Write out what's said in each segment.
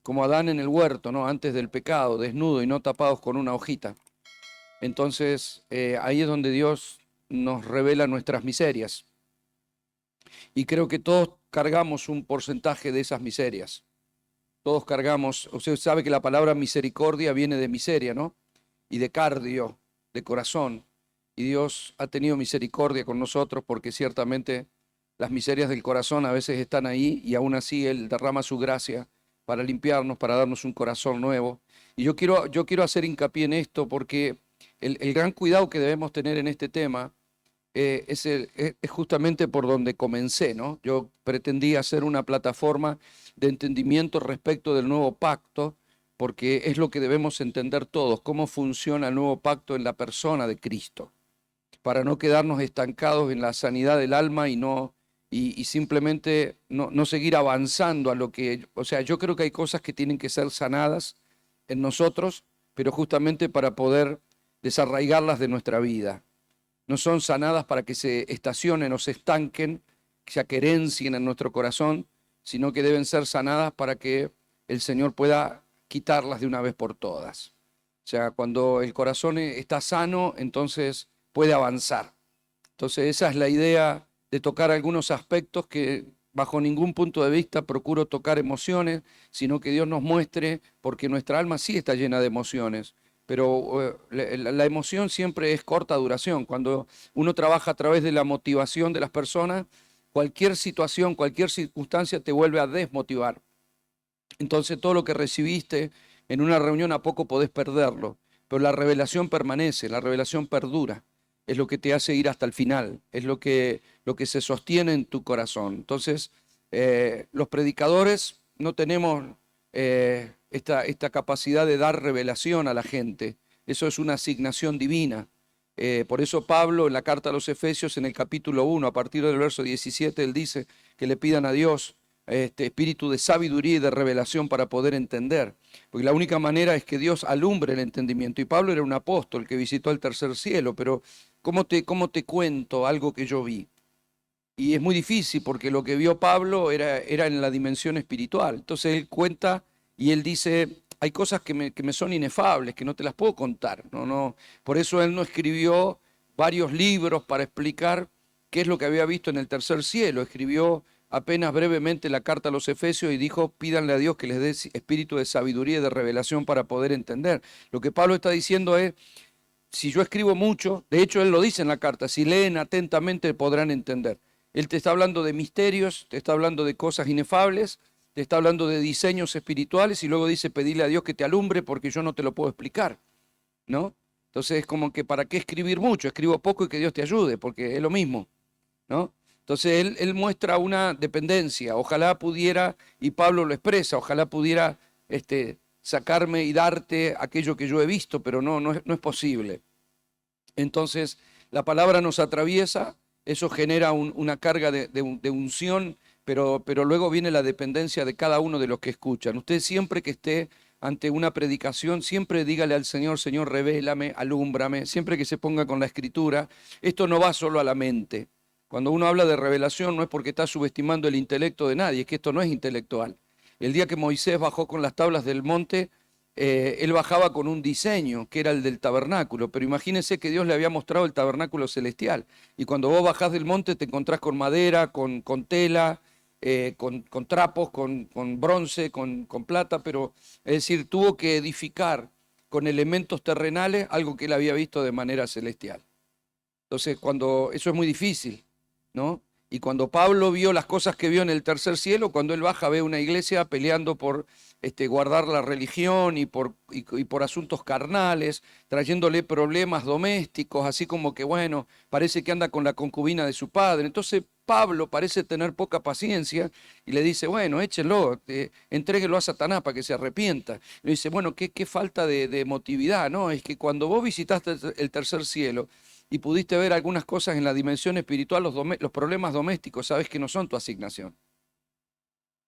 como Adán en el huerto, ¿no? Antes del pecado, desnudo y no tapados con una hojita. Entonces, ahí es donde Dios nos revela nuestras miserias. Y creo que todos cargamos un porcentaje de esas miserias. Todos cargamos, usted sabe que la palabra misericordia viene de miseria, ¿no? Y de cardio, de corazón. Y Dios ha tenido misericordia con nosotros porque ciertamente las miserias del corazón a veces están ahí y aún así Él derrama su gracia para limpiarnos, para darnos un corazón nuevo. Y yo quiero hacer hincapié en esto porque el gran cuidado que debemos tener en este tema es justamente por donde comencé, ¿no? Yo pretendía hacer una plataforma de entendimiento respecto del nuevo pacto, porque es lo que debemos entender todos, cómo funciona el nuevo pacto en la persona de Cristo, para no quedarnos estancados en la sanidad del alma y simplemente no seguir avanzando a lo que, o sea, yo creo que hay cosas que tienen que ser sanadas en nosotros, pero justamente para poder desarraigarlas de nuestra vida. No son sanadas para que se estacionen o se estanquen, que se aquerencien en nuestro corazón, sino que deben ser sanadas para que el Señor pueda quitarlas de una vez por todas. O sea, cuando el corazón está sano, entonces puede avanzar. Entonces esa es la idea de tocar algunos aspectos que bajo ningún punto de vista procuro tocar emociones, sino que Dios nos muestre, porque nuestra alma sí está llena de emociones, pero la emoción siempre es corta duración. Cuando uno trabaja a través de la motivación de las personas, cualquier situación, cualquier circunstancia te vuelve a desmotivar. Entonces todo lo que recibiste en una reunión a poco podés perderlo, pero la revelación permanece, la revelación perdura, es lo que te hace ir hasta el final, es lo que se sostiene en tu corazón. Entonces, los predicadores no tenemos esta capacidad de dar revelación a la gente, eso es una asignación divina. Por eso Pablo en la carta a los Efesios en el capítulo 1, a partir del verso 17, él dice que le pidan a Dios espíritu de sabiduría y de revelación para poder entender, porque la única manera es que Dios alumbre el entendimiento. Y Pablo era un apóstol que visitó el tercer cielo, pero ¿cómo te cuento algo que yo vi? Y es muy difícil porque lo que vio Pablo era en la dimensión espiritual. Entonces él cuenta y él dice, hay cosas que me son inefables, que no te las puedo contar. No. Por eso él no escribió varios libros para explicar qué es lo que había visto en el tercer cielo. Escribió apenas brevemente la carta a los Efesios y dijo, pídanle a Dios que les dé espíritu de sabiduría y de revelación para poder entender. Lo que Pablo está diciendo es, si yo escribo mucho, de hecho él lo dice en la carta, si leen atentamente podrán entender. Él te está hablando de misterios, te está hablando de cosas inefables, te está hablando de diseños espirituales y luego dice pedirle a Dios que te alumbre porque yo no te lo puedo explicar, ¿no? Entonces es como que ¿para qué escribir mucho? Escribo poco y que Dios te ayude, porque es lo mismo, ¿no? Entonces él muestra una dependencia, ojalá pudiera, y Pablo lo expresa, ojalá pudiera sacarme y darte aquello que yo he visto, pero no es posible. Entonces la palabra nos atraviesa, eso genera una carga de unción, pero luego viene la dependencia de cada uno de los que escuchan. Usted siempre que esté ante una predicación, siempre dígale al Señor, Señor, revélame, alúmbrame, siempre que se ponga con la escritura. Esto no va solo a la mente. Cuando uno habla de revelación no es porque está subestimando el intelecto de nadie, es que esto no es intelectual. El día que Moisés bajó con las tablas del monte, él bajaba con un diseño que era el del tabernáculo, pero imagínense que Dios le había mostrado el tabernáculo celestial. Y cuando vos bajás del monte te encontrás con madera, con tela, con trapos, con bronce, con plata, pero es decir, tuvo que edificar con elementos terrenales algo que él había visto de manera celestial. Entonces, eso es muy difícil, ¿no? Y cuando Pablo vio las cosas que vio en el tercer cielo, cuando él baja ve una iglesia peleando por guardar la religión y por asuntos carnales, trayéndole problemas domésticos, así como que, bueno, parece que anda con la concubina de su padre. Entonces Pablo parece tener poca paciencia y le dice, bueno, échenlo, entréguelo a Satanás para que se arrepienta. Y le dice, bueno, qué falta de emotividad, ¿no? Es que cuando vos visitaste el tercer cielo, y pudiste ver algunas cosas en la dimensión espiritual, los problemas domésticos, sabes que no son tu asignación.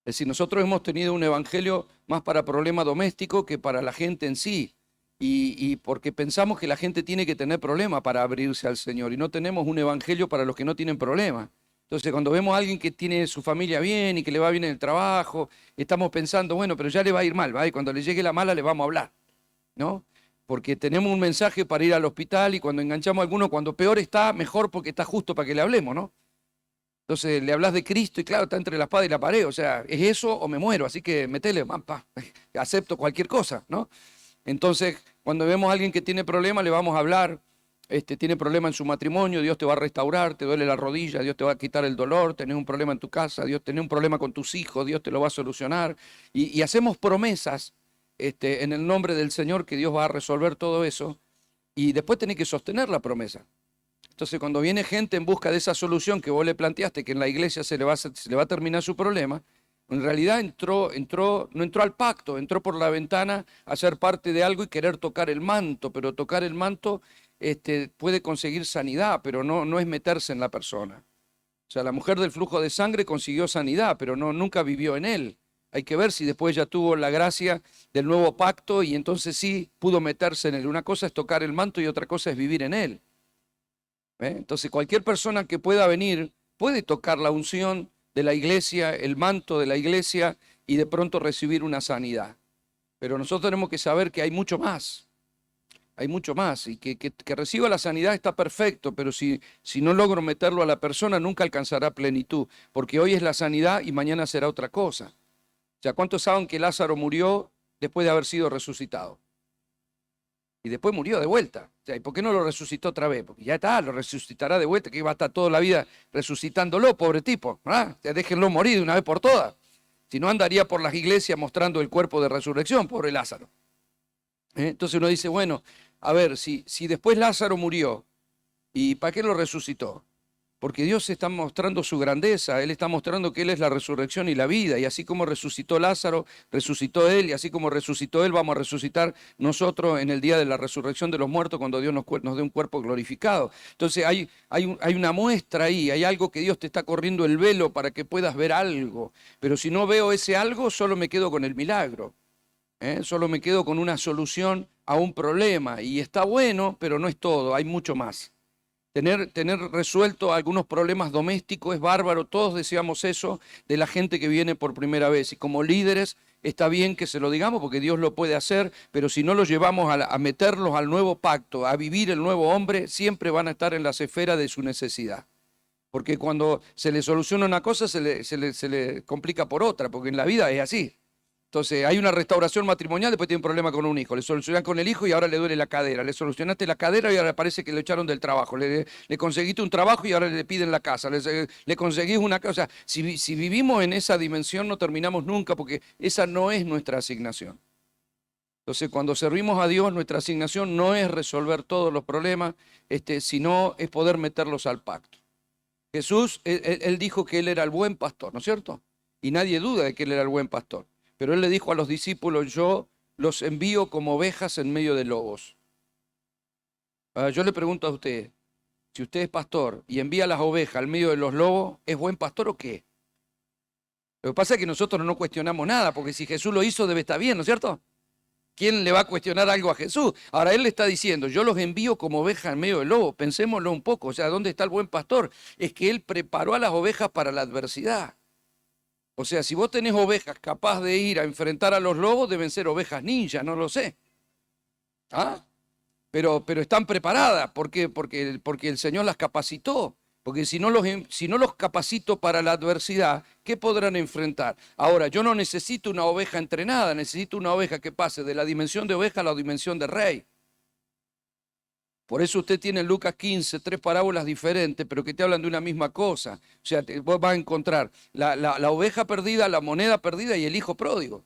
Es decir, nosotros hemos tenido un evangelio más para problema doméstico que para la gente en sí. Y porque pensamos que la gente tiene que tener problemas para abrirse al Señor. Y no tenemos un evangelio para los que no tienen problemas. Entonces, cuando vemos a alguien que tiene su familia bien y que le va bien en el trabajo, estamos pensando, bueno, pero ya le va a ir mal, ¿va? Y cuando le llegue la mala le vamos a hablar, ¿no? Porque tenemos un mensaje para ir al hospital y cuando enganchamos a alguno, cuando peor está, mejor porque está justo para que le hablemos, ¿no? Entonces le hablas de Cristo y claro, está entre la espada y la pared, o sea, es eso o me muero, así que metele, pa, acepto cualquier cosa, ¿no? Entonces, cuando vemos a alguien que tiene problemas, le vamos a hablar, tiene problema en su matrimonio, Dios te va a restaurar, te duele la rodilla, Dios te va a quitar el dolor, tenés un problema en tu casa, Dios tenés un problema con tus hijos, Dios te lo va a solucionar. Y hacemos promesas en el nombre del Señor que Dios va a resolver todo eso y después tenés que sostener la promesa. Entonces, cuando viene gente en busca de esa solución que vos le planteaste, que en la iglesia se le va a terminar su problema, en realidad no entró al pacto, entró por la ventana a ser parte de algo y querer tocar el manto, pero tocar el manto puede conseguir sanidad, pero no es meterse en la persona. O sea, la mujer del flujo de sangre consiguió sanidad, pero nunca vivió en él. Hay que ver si después ya tuvo la gracia del nuevo pacto y entonces sí pudo meterse en él. Una cosa es tocar el manto y otra cosa es vivir en él. Entonces cualquier persona que pueda venir puede tocar la unción de la iglesia, el manto de la iglesia y de pronto recibir una sanidad. Pero nosotros tenemos que saber que hay mucho más y que reciba la sanidad está perfecto, pero si no logro meterlo a la persona nunca alcanzará plenitud, porque hoy es la sanidad y mañana será otra cosa. O sea, ¿cuántos saben que Lázaro murió después de haber sido resucitado? Y después murió de vuelta. O sea, ¿y por qué no lo resucitó otra vez? Porque ya está, lo resucitará de vuelta, que iba a estar toda la vida resucitándolo, pobre tipo. ¿Ah? Déjenlo morir de una vez por todas. Si no, andaría por las iglesias mostrando el cuerpo de resurrección, pobre Lázaro. Entonces uno dice, bueno, a ver, si después Lázaro murió, ¿y para qué lo resucitó? Porque Dios está mostrando su grandeza, Él está mostrando que Él es la resurrección y la vida, y así como resucitó Lázaro, resucitó Él, y así como resucitó Él, vamos a resucitar nosotros en el día de la resurrección de los muertos, cuando Dios nos dé un cuerpo glorificado. Entonces hay una muestra ahí, hay algo que Dios te está corriendo el velo para que puedas ver algo, pero si no veo ese algo, solo me quedo con el milagro, solo me quedo con una solución a un problema, y está bueno, pero no es todo, hay mucho más. Tener resuelto algunos problemas domésticos es bárbaro, todos deseamos eso de la gente que viene por primera vez. Y como líderes está bien que se lo digamos porque Dios lo puede hacer, pero si no los llevamos a meterlos al nuevo pacto, a vivir el nuevo hombre, siempre van a estar en las esferas de su necesidad. Porque cuando se le soluciona una cosa, se le complica por otra, porque en la vida es así. Entonces, hay una restauración matrimonial, después tiene un problema con un hijo. Le solucionaste con el hijo y ahora le duele la cadera. Le solucionaste la cadera y ahora parece que le echaron del trabajo. Le conseguiste un trabajo y ahora le piden la casa. Le conseguís una casa. O sea, si vivimos en esa dimensión no terminamos nunca porque esa no es nuestra asignación. Entonces, cuando servimos a Dios, nuestra asignación no es resolver todos los problemas, sino es poder meterlos al pacto. Jesús, él dijo que Él era el buen pastor, ¿no es cierto? Y nadie duda de que Él era el buen pastor. Pero Él le dijo a los discípulos, yo los envío como ovejas en medio de lobos. Yo le pregunto a usted, si usted es pastor y envía las ovejas al medio de los lobos, ¿es buen pastor o qué? Lo que pasa es que nosotros no cuestionamos nada, porque si Jesús lo hizo debe estar bien, ¿no es cierto? ¿Quién le va a cuestionar algo a Jesús? Ahora Él le está diciendo, yo los envío como ovejas en medio del lobo. Pensémoslo un poco, o sea, ¿dónde está el buen pastor? Es que Él preparó a las ovejas para la adversidad. O sea, si vos tenés ovejas capaz de ir a enfrentar a los lobos, deben ser ovejas ninja, no lo sé. ¿Ah? Pero están preparadas. ¿Por qué? Porque el Señor las capacitó. Porque si no los capacito para la adversidad, ¿qué podrán enfrentar? Ahora, yo no necesito una oveja entrenada, necesito una oveja que pase de la dimensión de oveja a la dimensión de rey. Por eso usted tiene en Lucas 15 3 parábolas diferentes, pero que te hablan de una misma cosa. O sea, vos vas a encontrar la oveja perdida, la moneda perdida y el hijo pródigo.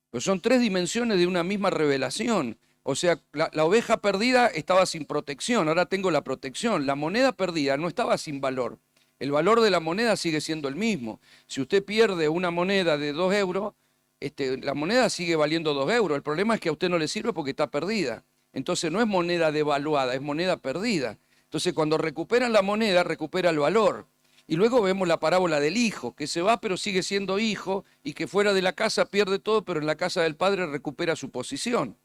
Pues son tres dimensiones de una misma revelación. O sea, la oveja perdida estaba sin protección, ahora tengo la protección. La moneda perdida no estaba sin valor. El valor de la moneda sigue siendo el mismo. Si usted pierde una moneda de 2 euros, la moneda sigue valiendo 2 euros. El problema es que a usted no le sirve porque está perdida. Entonces no es moneda devaluada, es moneda perdida. Entonces cuando recuperan la moneda, recupera el valor. Y luego vemos la parábola del hijo, que se va pero sigue siendo hijo y que fuera de la casa pierde todo, pero en la casa del padre recupera su posición.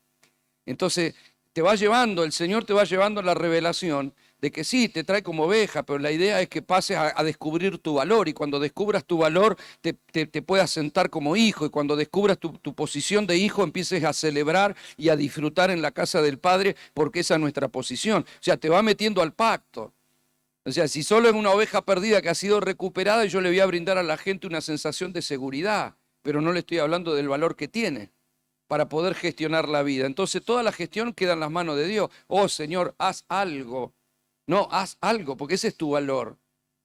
Entonces te va llevando, el Señor te va llevando a la revelación de que sí, te trae como oveja, pero la idea es que pases a descubrir tu valor y cuando descubras tu valor te puedas sentar como hijo y cuando descubras tu posición de hijo empieces a celebrar y a disfrutar en la casa del Padre porque esa es nuestra posición. O sea, te va metiendo al pacto. O sea, si solo es una oveja perdida que ha sido recuperada, yo le voy a brindar a la gente una sensación de seguridad, pero no le estoy hablando del valor que tiene para poder gestionar la vida. Entonces toda la gestión queda en las manos de Dios. Oh Señor, haz algo. No, haz algo, porque ese es tu valor.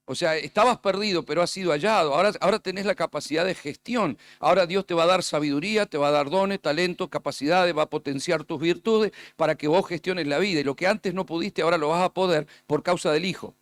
O sea, estabas perdido, pero has sido hallado. Ahora tenés la capacidad de gestión. Ahora Dios te va a dar sabiduría, te va a dar dones, talentos, capacidades, va a potenciar tus virtudes para que vos gestiones la vida. Y lo que antes no pudiste, ahora lo vas a poder por causa del Hijo.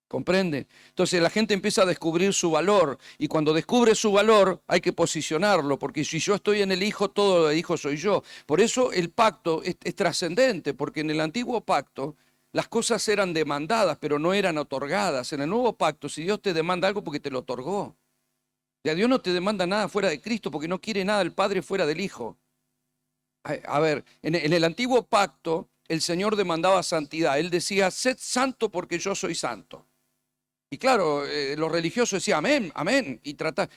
¿Comprende? Entonces la gente empieza a descubrir su valor y cuando descubre su valor hay que posicionarlo, porque si yo estoy en el Hijo, todo el Hijo soy yo. Por eso el pacto es trascendente, porque en el antiguo pacto las cosas eran demandadas, pero no eran otorgadas. En el nuevo pacto, si Dios te demanda algo porque te lo otorgó. Ya Dios no te demanda nada fuera de Cristo porque no quiere nada el Padre fuera del Hijo. A ver, en el antiguo pacto el Señor demandaba santidad. Él decía, sed santo porque yo soy santo. Y claro, los religiosos decían amén, amén,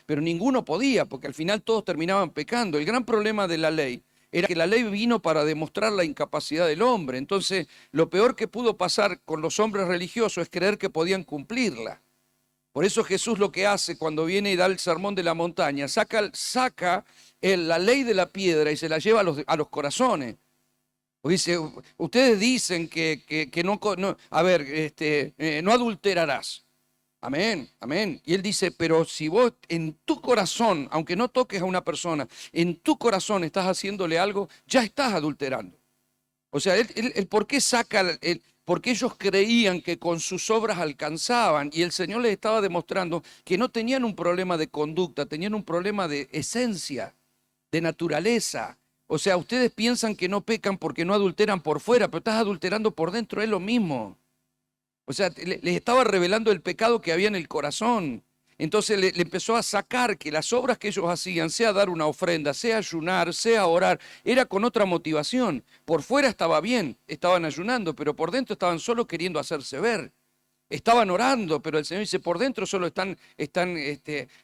pero ninguno podía, porque al final todos terminaban pecando. El gran problema de la ley era que la ley vino para demostrar la incapacidad del hombre. Entonces, lo peor que pudo pasar con los hombres religiosos es creer que podían cumplirla. Por eso Jesús lo que hace cuando viene y da el sermón de la montaña, saca la ley de la piedra y se la lleva a los corazones. Dice, ustedes dicen que no, a ver, no adulterarás. Amén, amén. Y él dice, pero si vos en tu corazón, aunque no toques a una persona, en tu corazón estás haciéndole algo, ya estás adulterando. O sea, él ¿por qué saca? Porque ellos creían que con sus obras alcanzaban y el Señor les estaba demostrando que no tenían un problema de conducta, tenían un problema de esencia, de naturaleza. O sea, ustedes piensan que no pecan porque no adulteran por fuera, pero estás adulterando por dentro, es lo mismo. O sea, les estaba revelando el pecado que había en el corazón. Entonces le empezó a sacar que las obras que ellos hacían, sea dar una ofrenda, sea ayunar, sea orar, era con otra motivación. Por fuera estaba bien, estaban ayunando, pero por dentro estaban solo queriendo hacerse ver. Estaban orando, pero el Señor dice, por dentro solo están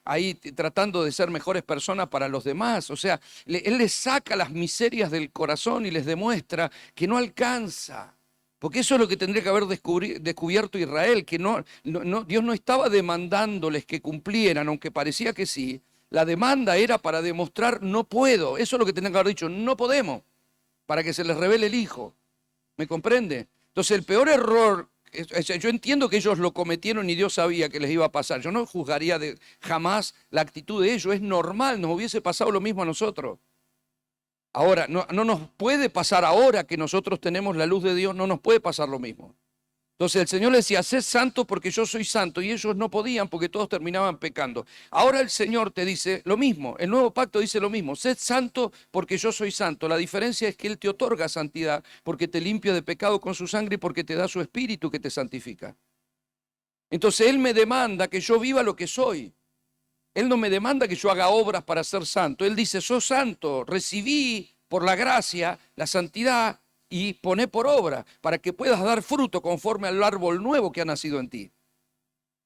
ahí tratando de ser mejores personas para los demás. O sea, Él les saca las miserias del corazón y les demuestra que no alcanza. Porque eso es lo que tendría que haber descubierto Israel, que Dios no estaba demandándoles que cumplieran, aunque parecía que sí. La demanda era para demostrar no puedo. Eso es lo que tendría que haber dicho, no podemos, para que se les revele el Hijo. ¿Me comprende? Entonces el peor error, yo entiendo que ellos lo cometieron y Dios sabía que les iba a pasar. Yo no juzgaría jamás la actitud de ellos, es normal, nos hubiese pasado lo mismo a nosotros. Ahora, no nos puede pasar ahora que nosotros tenemos la luz de Dios, no nos puede pasar lo mismo. Entonces el Señor le decía, sed santo porque yo soy santo, y ellos no podían porque todos terminaban pecando. Ahora el Señor te dice lo mismo, el nuevo pacto dice lo mismo, sed santo porque yo soy santo. La diferencia es que Él te otorga santidad porque te limpia de pecado con su sangre y porque te da su espíritu que te santifica. Entonces Él me demanda que yo viva lo que soy. Él no me demanda que yo haga obras para ser santo. Él dice, sos santo, recibí por la gracia la santidad y poné por obra para que puedas dar fruto conforme al árbol nuevo que ha nacido en ti.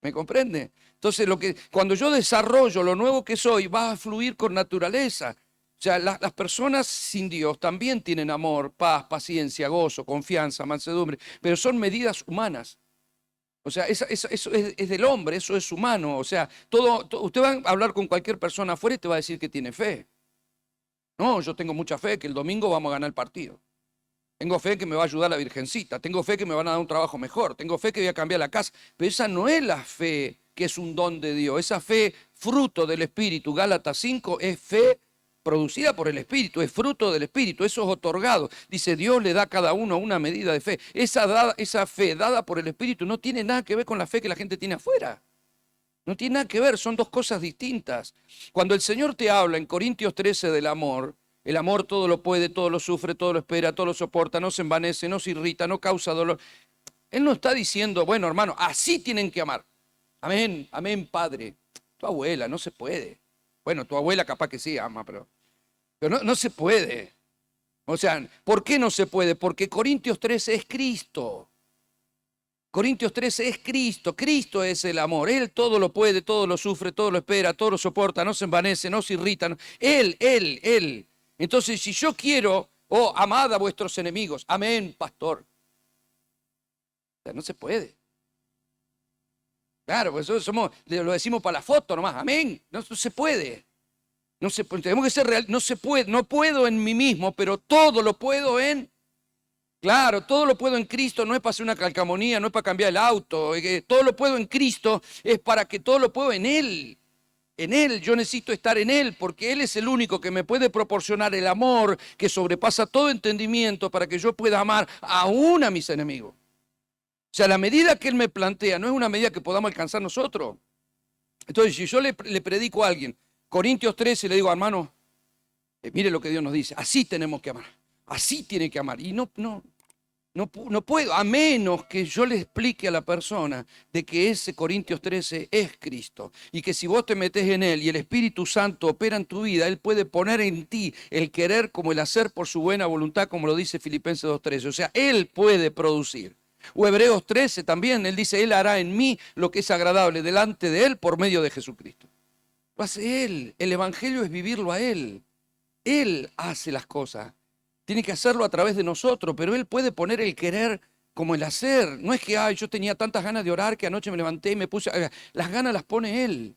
¿Me comprende? Entonces, cuando yo desarrollo lo nuevo que soy, va a fluir con naturaleza. O sea, las personas sin Dios también tienen amor, paz, paciencia, gozo, confianza, mansedumbre, pero son medidas humanas. O sea, eso es del hombre, eso es humano. O sea, usted va a hablar con cualquier persona afuera y te va a decir que tiene fe. No, yo tengo mucha fe que el domingo vamos a ganar el partido. Tengo fe que me va a ayudar la Virgencita. Tengo fe que me van a dar un trabajo mejor. Tengo fe que voy a cambiar la casa. Pero esa no es la fe que es un don de Dios. Esa fe, fruto del Espíritu, Gálatas 5, es fe producida por el Espíritu, es fruto del Espíritu, eso es otorgado. Dice, Dios le da a cada uno una medida de fe. Esa fe dada por el Espíritu no tiene nada que ver con la fe que la gente tiene afuera. No tiene nada que ver, son dos cosas distintas. Cuando el Señor te habla en Corintios 13 del amor, el amor todo lo puede, todo lo sufre, todo lo espera, todo lo soporta, no se envanece, no se irrita, no causa dolor. Él no está diciendo, bueno, hermano, así tienen que amar. Amén, amén, Padre. Tu abuela, no se puede. Bueno, tu abuela capaz que sí ama, pero no se puede. O sea, ¿por qué no se puede? Porque Corintios 13 es Cristo. Corintios 13 es Cristo, Cristo es el amor. Él todo lo puede, todo lo sufre, todo lo espera, todo lo soporta, no se envanece, no se irrita. Él. Entonces, si yo quiero, amad a vuestros enemigos. Amén, pastor. O sea, no se puede. Claro, pues lo decimos para la foto nomás. Amén. No se puede. No se puede. Tenemos que ser real. No se puede. No puedo en mí mismo, pero todo lo puedo en... Claro, todo lo puedo en Cristo, no es para hacer una calcamonía, no es para cambiar el auto. Todo lo puedo en Cristo es para que todo lo puedo en Él. En Él, yo necesito estar en Él, porque Él es el único que me puede proporcionar el amor que sobrepasa todo entendimiento para que yo pueda amar aún a mis enemigos. O sea, la medida que Él me plantea no es una medida que podamos alcanzar nosotros. Entonces, si yo le predico a alguien, Corintios 13, le digo, hermano, mire lo que Dios nos dice, así tenemos que amar, así tiene que amar. Y no puedo, a menos que yo le explique a la persona de que ese Corintios 13 es Cristo y que si vos te metés en Él y el Espíritu Santo opera en tu vida, Él puede poner en ti el querer como el hacer por su buena voluntad, como lo dice Filipenses 2:13. O sea, Él puede producir. O Hebreos 13 también, Él dice, Él hará en mí lo que es agradable delante de Él por medio de Jesucristo. Lo hace Él. El Evangelio es vivirlo a Él. Él hace las cosas. Tiene que hacerlo a través de nosotros, pero Él puede poner el querer como el hacer. No es que yo tenía tantas ganas de orar que anoche me levanté y me puse... Las ganas las pone Él.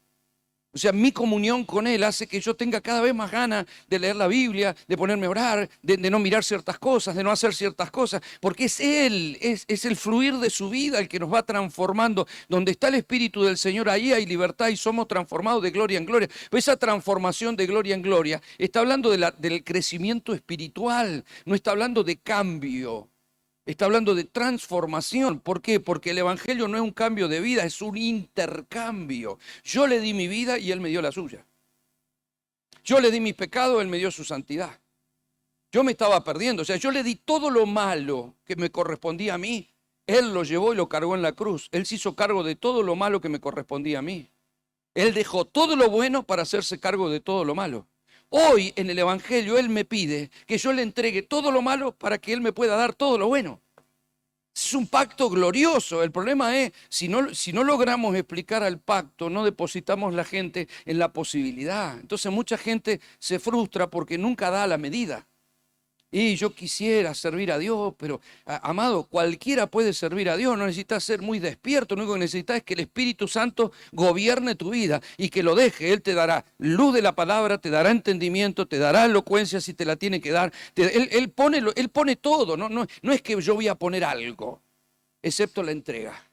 O sea, mi comunión con Él hace que yo tenga cada vez más ganas de leer la Biblia, de ponerme a orar, de no mirar ciertas cosas, de no hacer ciertas cosas, porque es Él, es el fluir de su vida el que nos va transformando. Donde está el Espíritu del Señor, ahí hay libertad y somos transformados de gloria en gloria. Pero esa transformación de gloria en gloria está hablando del crecimiento espiritual, no está hablando de cambio. Está hablando de transformación. ¿Por qué? Porque el Evangelio no es un cambio de vida, es un intercambio. Yo le di mi vida y Él me dio la suya. Yo le di mis pecados, Él me dio su santidad. Yo me estaba perdiendo, o sea, yo le di todo lo malo que me correspondía a mí. Él lo llevó y lo cargó en la cruz. Él se hizo cargo de todo lo malo que me correspondía a mí. Él dejó todo lo bueno para hacerse cargo de todo lo malo. Hoy en el Evangelio Él me pide que yo le entregue todo lo malo para que Él me pueda dar todo lo bueno. Es un pacto glorioso. El problema es, si no logramos explicar al pacto, no depositamos la gente en la posibilidad. Entonces mucha gente se frustra porque nunca da la medida. Y yo quisiera servir a Dios, pero amado, cualquiera puede servir a Dios, no necesitas ser muy despierto, lo único que necesitas es que el Espíritu Santo gobierne tu vida y que lo deje. Él te dará luz de la palabra, te dará entendimiento, te dará elocuencia si te la tiene que dar. Él pone todo, no es que yo voy a poner algo, excepto la entrega.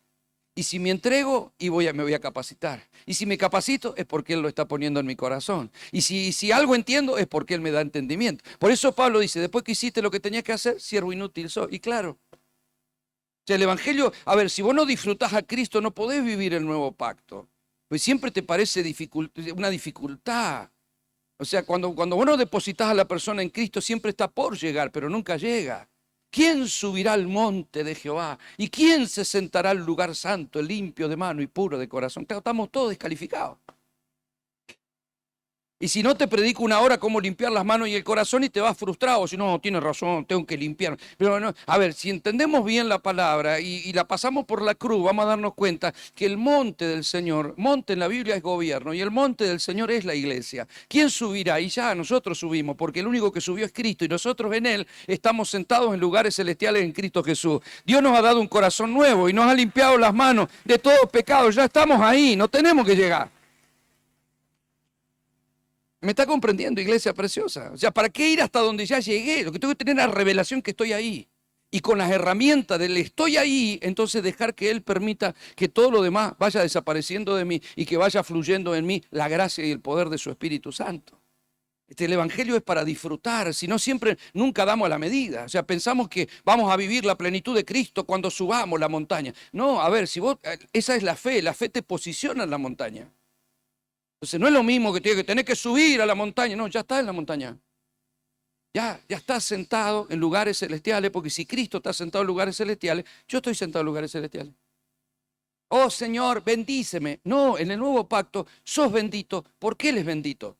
Y si me entrego, me voy a capacitar. Y si me capacito, es porque Él lo está poniendo en mi corazón. Y si algo entiendo, es porque Él me da entendimiento. Por eso Pablo dice, después que hiciste lo que tenías que hacer, siervo inútil soy. Y claro, o sea, el Evangelio, a ver, si vos no disfrutás a Cristo, no podés vivir el nuevo pacto. Pues siempre te parece una dificultad. O sea, cuando vos no depositas a la persona en Cristo, siempre está por llegar, pero nunca llega. ¿Quién subirá al monte de Jehová? ¿Y quién se sentará al lugar santo, limpio de mano y puro de corazón? Claro, estamos todos descalificados. Y si no te predico una hora cómo limpiar las manos y el corazón y te vas frustrado, si no, tienes razón, tengo que limpiar. Pero no, a ver, si entendemos bien la palabra y la pasamos por la cruz, vamos a darnos cuenta que el monte del Señor, monte en la Biblia es gobierno y el monte del Señor es la iglesia. ¿Quién subirá? Y ya nosotros subimos, porque el único que subió es Cristo y nosotros en Él estamos sentados en lugares celestiales en Cristo Jesús. Dios nos ha dado un corazón nuevo y nos ha limpiado las manos de todo pecado. Ya estamos ahí, no tenemos que llegar. ¿Me está comprendiendo, iglesia preciosa? O sea, ¿para qué ir hasta donde ya llegué? Lo que tengo que tener es la revelación que estoy ahí. Y con las herramientas del estoy ahí, entonces dejar que Él permita que todo lo demás vaya desapareciendo de mí y que vaya fluyendo en mí la gracia y el poder de su Espíritu Santo. El Evangelio es para disfrutar, si no siempre, nunca damos la medida. O sea, pensamos que vamos a vivir la plenitud de Cristo cuando subamos la montaña. No, a ver, esa es la fe te posiciona en la montaña. Entonces no es lo mismo que tiene que tener que subir a la montaña, no, ya está en la montaña. Ya está sentado en lugares celestiales, porque si Cristo está sentado en lugares celestiales, yo estoy sentado en lugares celestiales. Oh Señor, bendíceme. No, en el nuevo pacto sos bendito porque Él es bendito.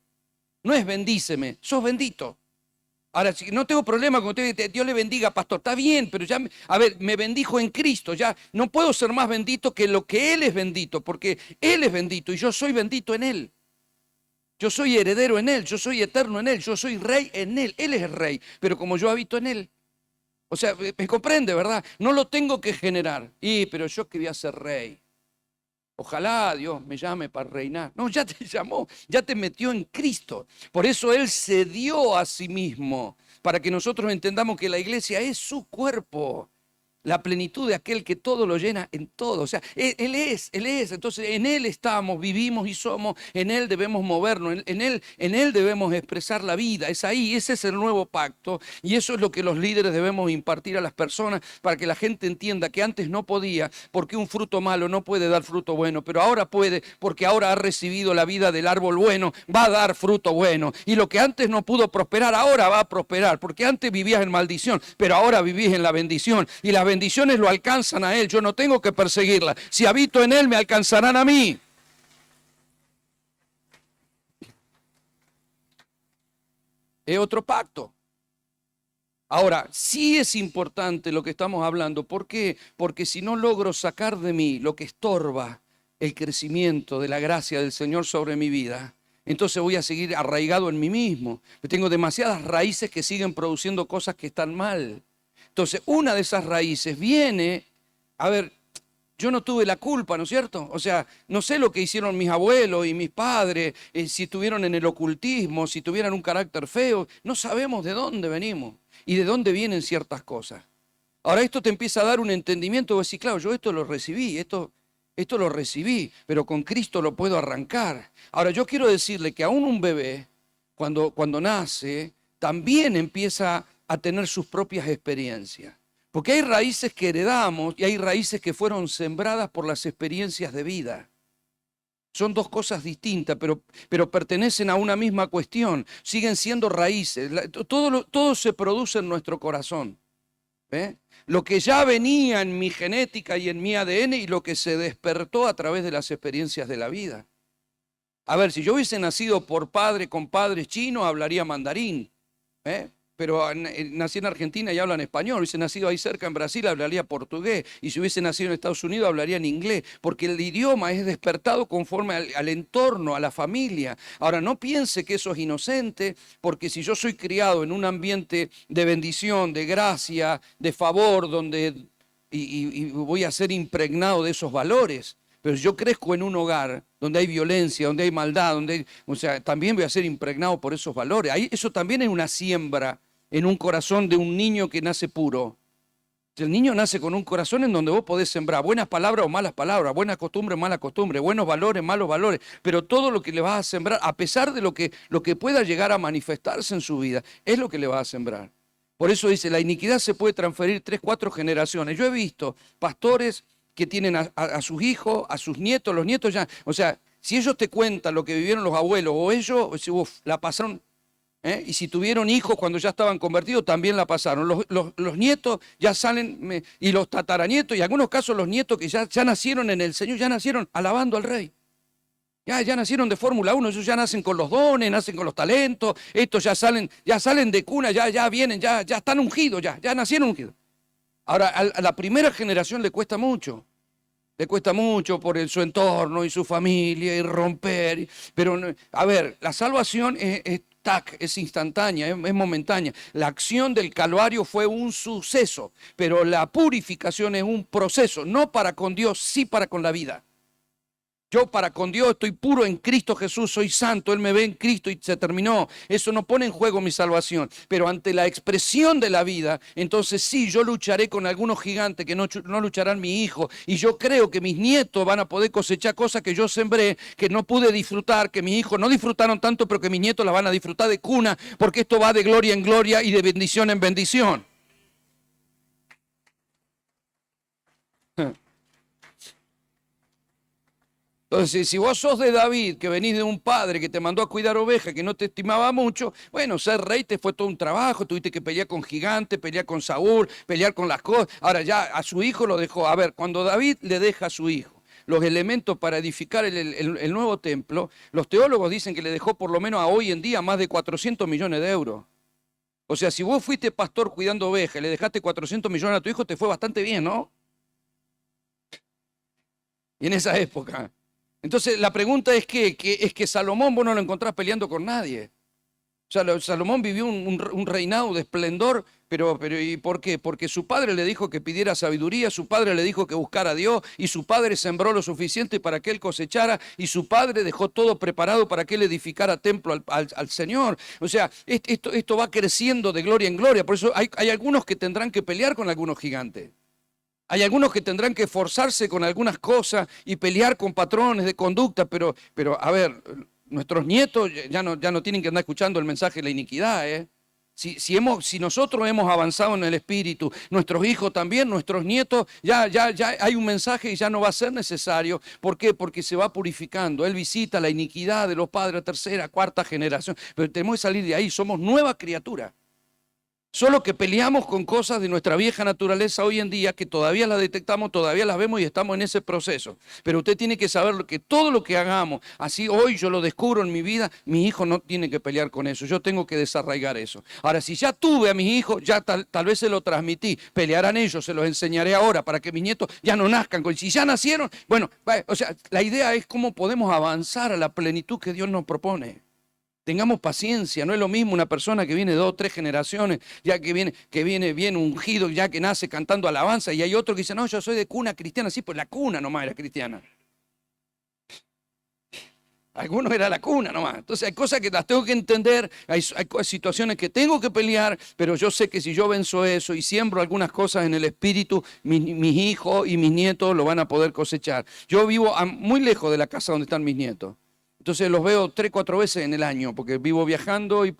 No es bendíceme, sos bendito. Ahora, si no tengo problema con usted, Dios le bendiga, pastor, está bien, pero ya, a ver, me bendijo en Cristo, ya no puedo ser más bendito que lo que Él es bendito, porque Él es bendito y yo soy bendito en Él. Yo soy heredero en Él, yo soy eterno en Él, yo soy rey en Él es el rey, pero como yo habito en Él. O sea, me comprende, ¿verdad? No lo tengo que generar. Pero yo que voy a ser rey. Ojalá Dios me llame para reinar. No, ya te llamó, ya te metió en Cristo. Por eso Él se dio a sí mismo, para que nosotros entendamos que la iglesia es su cuerpo. La plenitud de aquel que todo lo llena en todo. O sea, Él es. Entonces, en Él estamos, vivimos y somos. En Él debemos movernos. En Él debemos expresar la vida. Es ahí, ese es el nuevo pacto. Y eso es lo que los líderes debemos impartir a las personas para que la gente entienda que antes no podía, porque un fruto malo no puede dar fruto bueno. Pero ahora puede, porque ahora ha recibido la vida del árbol bueno, va a dar fruto bueno. Y lo que antes no pudo prosperar, ahora va a prosperar. Porque antes vivías en maldición, pero ahora vivís en la bendición. Y las bendiciones lo alcanzan a Él, yo no tengo que perseguirlas. Si habito en Él, me alcanzarán a mí. Es otro pacto. Ahora, sí es importante lo que estamos hablando. ¿Por qué? Porque si no logro sacar de mí lo que estorba el crecimiento de la gracia del Señor sobre mi vida, entonces voy a seguir arraigado en mí mismo. Tengo demasiadas raíces que siguen produciendo cosas que están mal. Entonces, una de esas raíces viene, a ver, yo no tuve la culpa, ¿no es cierto? O sea, no sé lo que hicieron mis abuelos y mis padres, si estuvieron en el ocultismo, si tuvieran un carácter feo. No sabemos de dónde venimos y de dónde vienen ciertas cosas. Ahora esto te empieza a dar un entendimiento, de decir, claro, yo esto lo recibí, esto lo recibí, pero con Cristo lo puedo arrancar. Ahora yo quiero decirle que aún un bebé, cuando nace, también empieza a tener sus propias experiencias. Porque hay raíces que heredamos y hay raíces que fueron sembradas por las experiencias de vida. Son dos cosas distintas, pero pertenecen a una misma cuestión. Siguen siendo raíces. Todo se produce en nuestro corazón. Lo que ya venía en mi genética y en mi ADN y lo que se despertó a través de las experiencias de la vida. A ver, si yo hubiese nacido con padres chinos, hablaría mandarín. Pero nací en Argentina y hablan español. Hubiese nacido ahí cerca en Brasil, hablaría portugués. Y si hubiese nacido en Estados Unidos, hablaría en inglés. Porque el idioma es despertado conforme al entorno, a la familia. Ahora, no piense que eso es inocente, porque si yo soy criado en un ambiente de bendición, de gracia, de favor, donde y voy a ser impregnado de esos valores. Pero yo crezco en un hogar donde hay violencia, donde hay maldad, o sea, también voy a ser impregnado por esos valores. Eso también es una siembra en un corazón de un niño que nace puro. El niño nace con un corazón en donde vos podés sembrar buenas palabras o malas palabras, buenas costumbres, malas costumbres, buenos valores, malos valores, pero todo lo que le vas a sembrar, a pesar de lo que pueda llegar a manifestarse en su vida, es lo que le vas a sembrar. Por eso dice, la iniquidad se puede transferir 3, 4 generaciones. Yo he visto pastores que tienen a sus hijos, a sus nietos, los nietos ya, o sea, si ellos te cuentan lo que vivieron los abuelos o ellos, la pasaron. Y si tuvieron hijos cuando ya estaban convertidos, también la pasaron. Los nietos ya salen, y los tataranietos, y en algunos casos los nietos que ya nacieron en el Señor, ya nacieron alabando al Rey. Ya nacieron de Fórmula 1, ellos ya nacen con los dones, nacen con los talentos, estos ya salen de cuna, ya vienen, ya están ungidos, ya nacieron ungidos. Ahora, a la primera generación le cuesta mucho. Le cuesta mucho por su entorno y su familia y romper. Pero, a ver, la salvación es instantánea, es momentánea. La acción del Calvario fue un suceso, pero la purificación es un proceso, no para con Dios, sí para con la vida. Yo para con Dios estoy puro en Cristo Jesús, soy santo, Él me ve en Cristo y se terminó. Eso no pone en juego mi salvación. Pero ante la expresión de la vida, entonces sí, yo lucharé con algunos gigantes que no lucharán mi hijo. Y yo creo que mis nietos van a poder cosechar cosas que yo sembré, que no pude disfrutar, que mis hijos no disfrutaron tanto, pero que mis nietos las van a disfrutar de cuna, porque esto va de gloria en gloria y de bendición en bendición. Entonces, si vos sos de David, que venís de un padre que te mandó a cuidar ovejas, que no te estimaba mucho, bueno, ser rey te fue todo un trabajo, tuviste que pelear con gigantes, pelear con Saúl, pelear con las cosas. Ahora ya a su hijo lo dejó. A ver, cuando David le deja a su hijo los elementos para edificar el nuevo templo, los teólogos dicen que le dejó por lo menos a hoy en día más de 400 millones de euros. O sea, si vos fuiste pastor cuidando ovejas y le dejaste 400 millones a tu hijo, te fue bastante bien, ¿no? Y en esa época. Entonces, la pregunta es es que Salomón vos no lo encontrás peleando con nadie. O sea, Salomón vivió un reinado de esplendor, pero ¿y por qué? Porque su padre le dijo que pidiera sabiduría, su padre le dijo que buscara a Dios, y su padre sembró lo suficiente para que él cosechara, y su padre dejó todo preparado para que él edificara templo al Señor. O sea, esto va creciendo de gloria en gloria. Por eso hay algunos que tendrán que pelear con algunos gigantes. Hay algunos que tendrán que esforzarse con algunas cosas y pelear con patrones de conducta, pero a ver, nuestros nietos ya no tienen que andar escuchando el mensaje de la iniquidad, ¿eh? Si nosotros hemos avanzado en el espíritu, nuestros hijos también, nuestros nietos, ya hay un mensaje y ya no va a ser necesario. ¿Por qué? Porque se va purificando. Él visita la iniquidad de los padres, tercera, cuarta generación, pero tenemos que salir de ahí, somos nueva criatura. Solo que peleamos con cosas de nuestra vieja naturaleza hoy en día que todavía las detectamos, todavía las vemos y estamos en ese proceso. Pero usted tiene que saber que todo lo que hagamos, así hoy yo lo descubro en mi vida, mi hijo no tiene que pelear con eso. Yo tengo que desarraigar eso. Ahora, si ya tuve a mis hijos, ya tal vez se lo transmití. Pelearán ellos, se los enseñaré ahora para que mis nietos ya no nazcan. Si ya nacieron, bueno, o sea, la idea es cómo podemos avanzar a la plenitud que Dios nos propone. Tengamos paciencia, no es lo mismo una persona que viene 2 o 3 generaciones, ya que viene bien ungido, ya que nace cantando alabanza, y hay otro que dice, no, yo soy de cuna cristiana, sí, pues la cuna nomás era cristiana. Algunos era la cuna nomás. Entonces hay cosas que las tengo que entender, hay situaciones que tengo que pelear, pero yo sé que si yo venzo eso y siembro algunas cosas en el espíritu, mis hijos y mis nietos lo van a poder cosechar. Yo vivo muy lejos de la casa donde están mis nietos. Entonces los veo 3, 4 veces en el año, porque vivo viajando y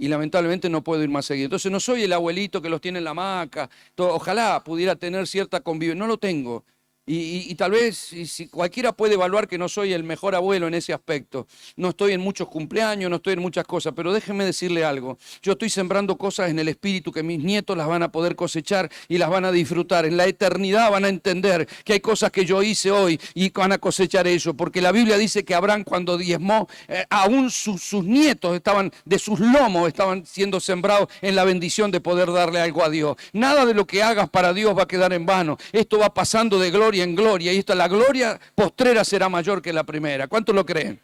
lamentablemente no puedo ir más seguido. Entonces no soy el abuelito que los tiene en la hamaca. Ojalá pudiera tener cierta convivencia, no lo tengo. Y tal vez si cualquiera puede evaluar que no soy el mejor abuelo en ese aspecto. No estoy en muchos cumpleaños, no estoy en muchas cosas, pero déjenme decirle algo. Yo estoy sembrando cosas en el espíritu que mis nietos las van a poder cosechar y las van a disfrutar. En la eternidad van a entender que hay cosas que yo hice hoy y van a cosechar eso. Porque la Biblia dice que Abraham cuando diezmó, aún sus nietos estaban, de sus lomos estaban siendo sembrados en la bendición de poder darle algo a Dios. Nada de lo que hagas para Dios va a quedar en vano. Esto va pasando de gloria en gloria, y la gloria postrera será mayor que la primera. ¿Cuántos lo creen?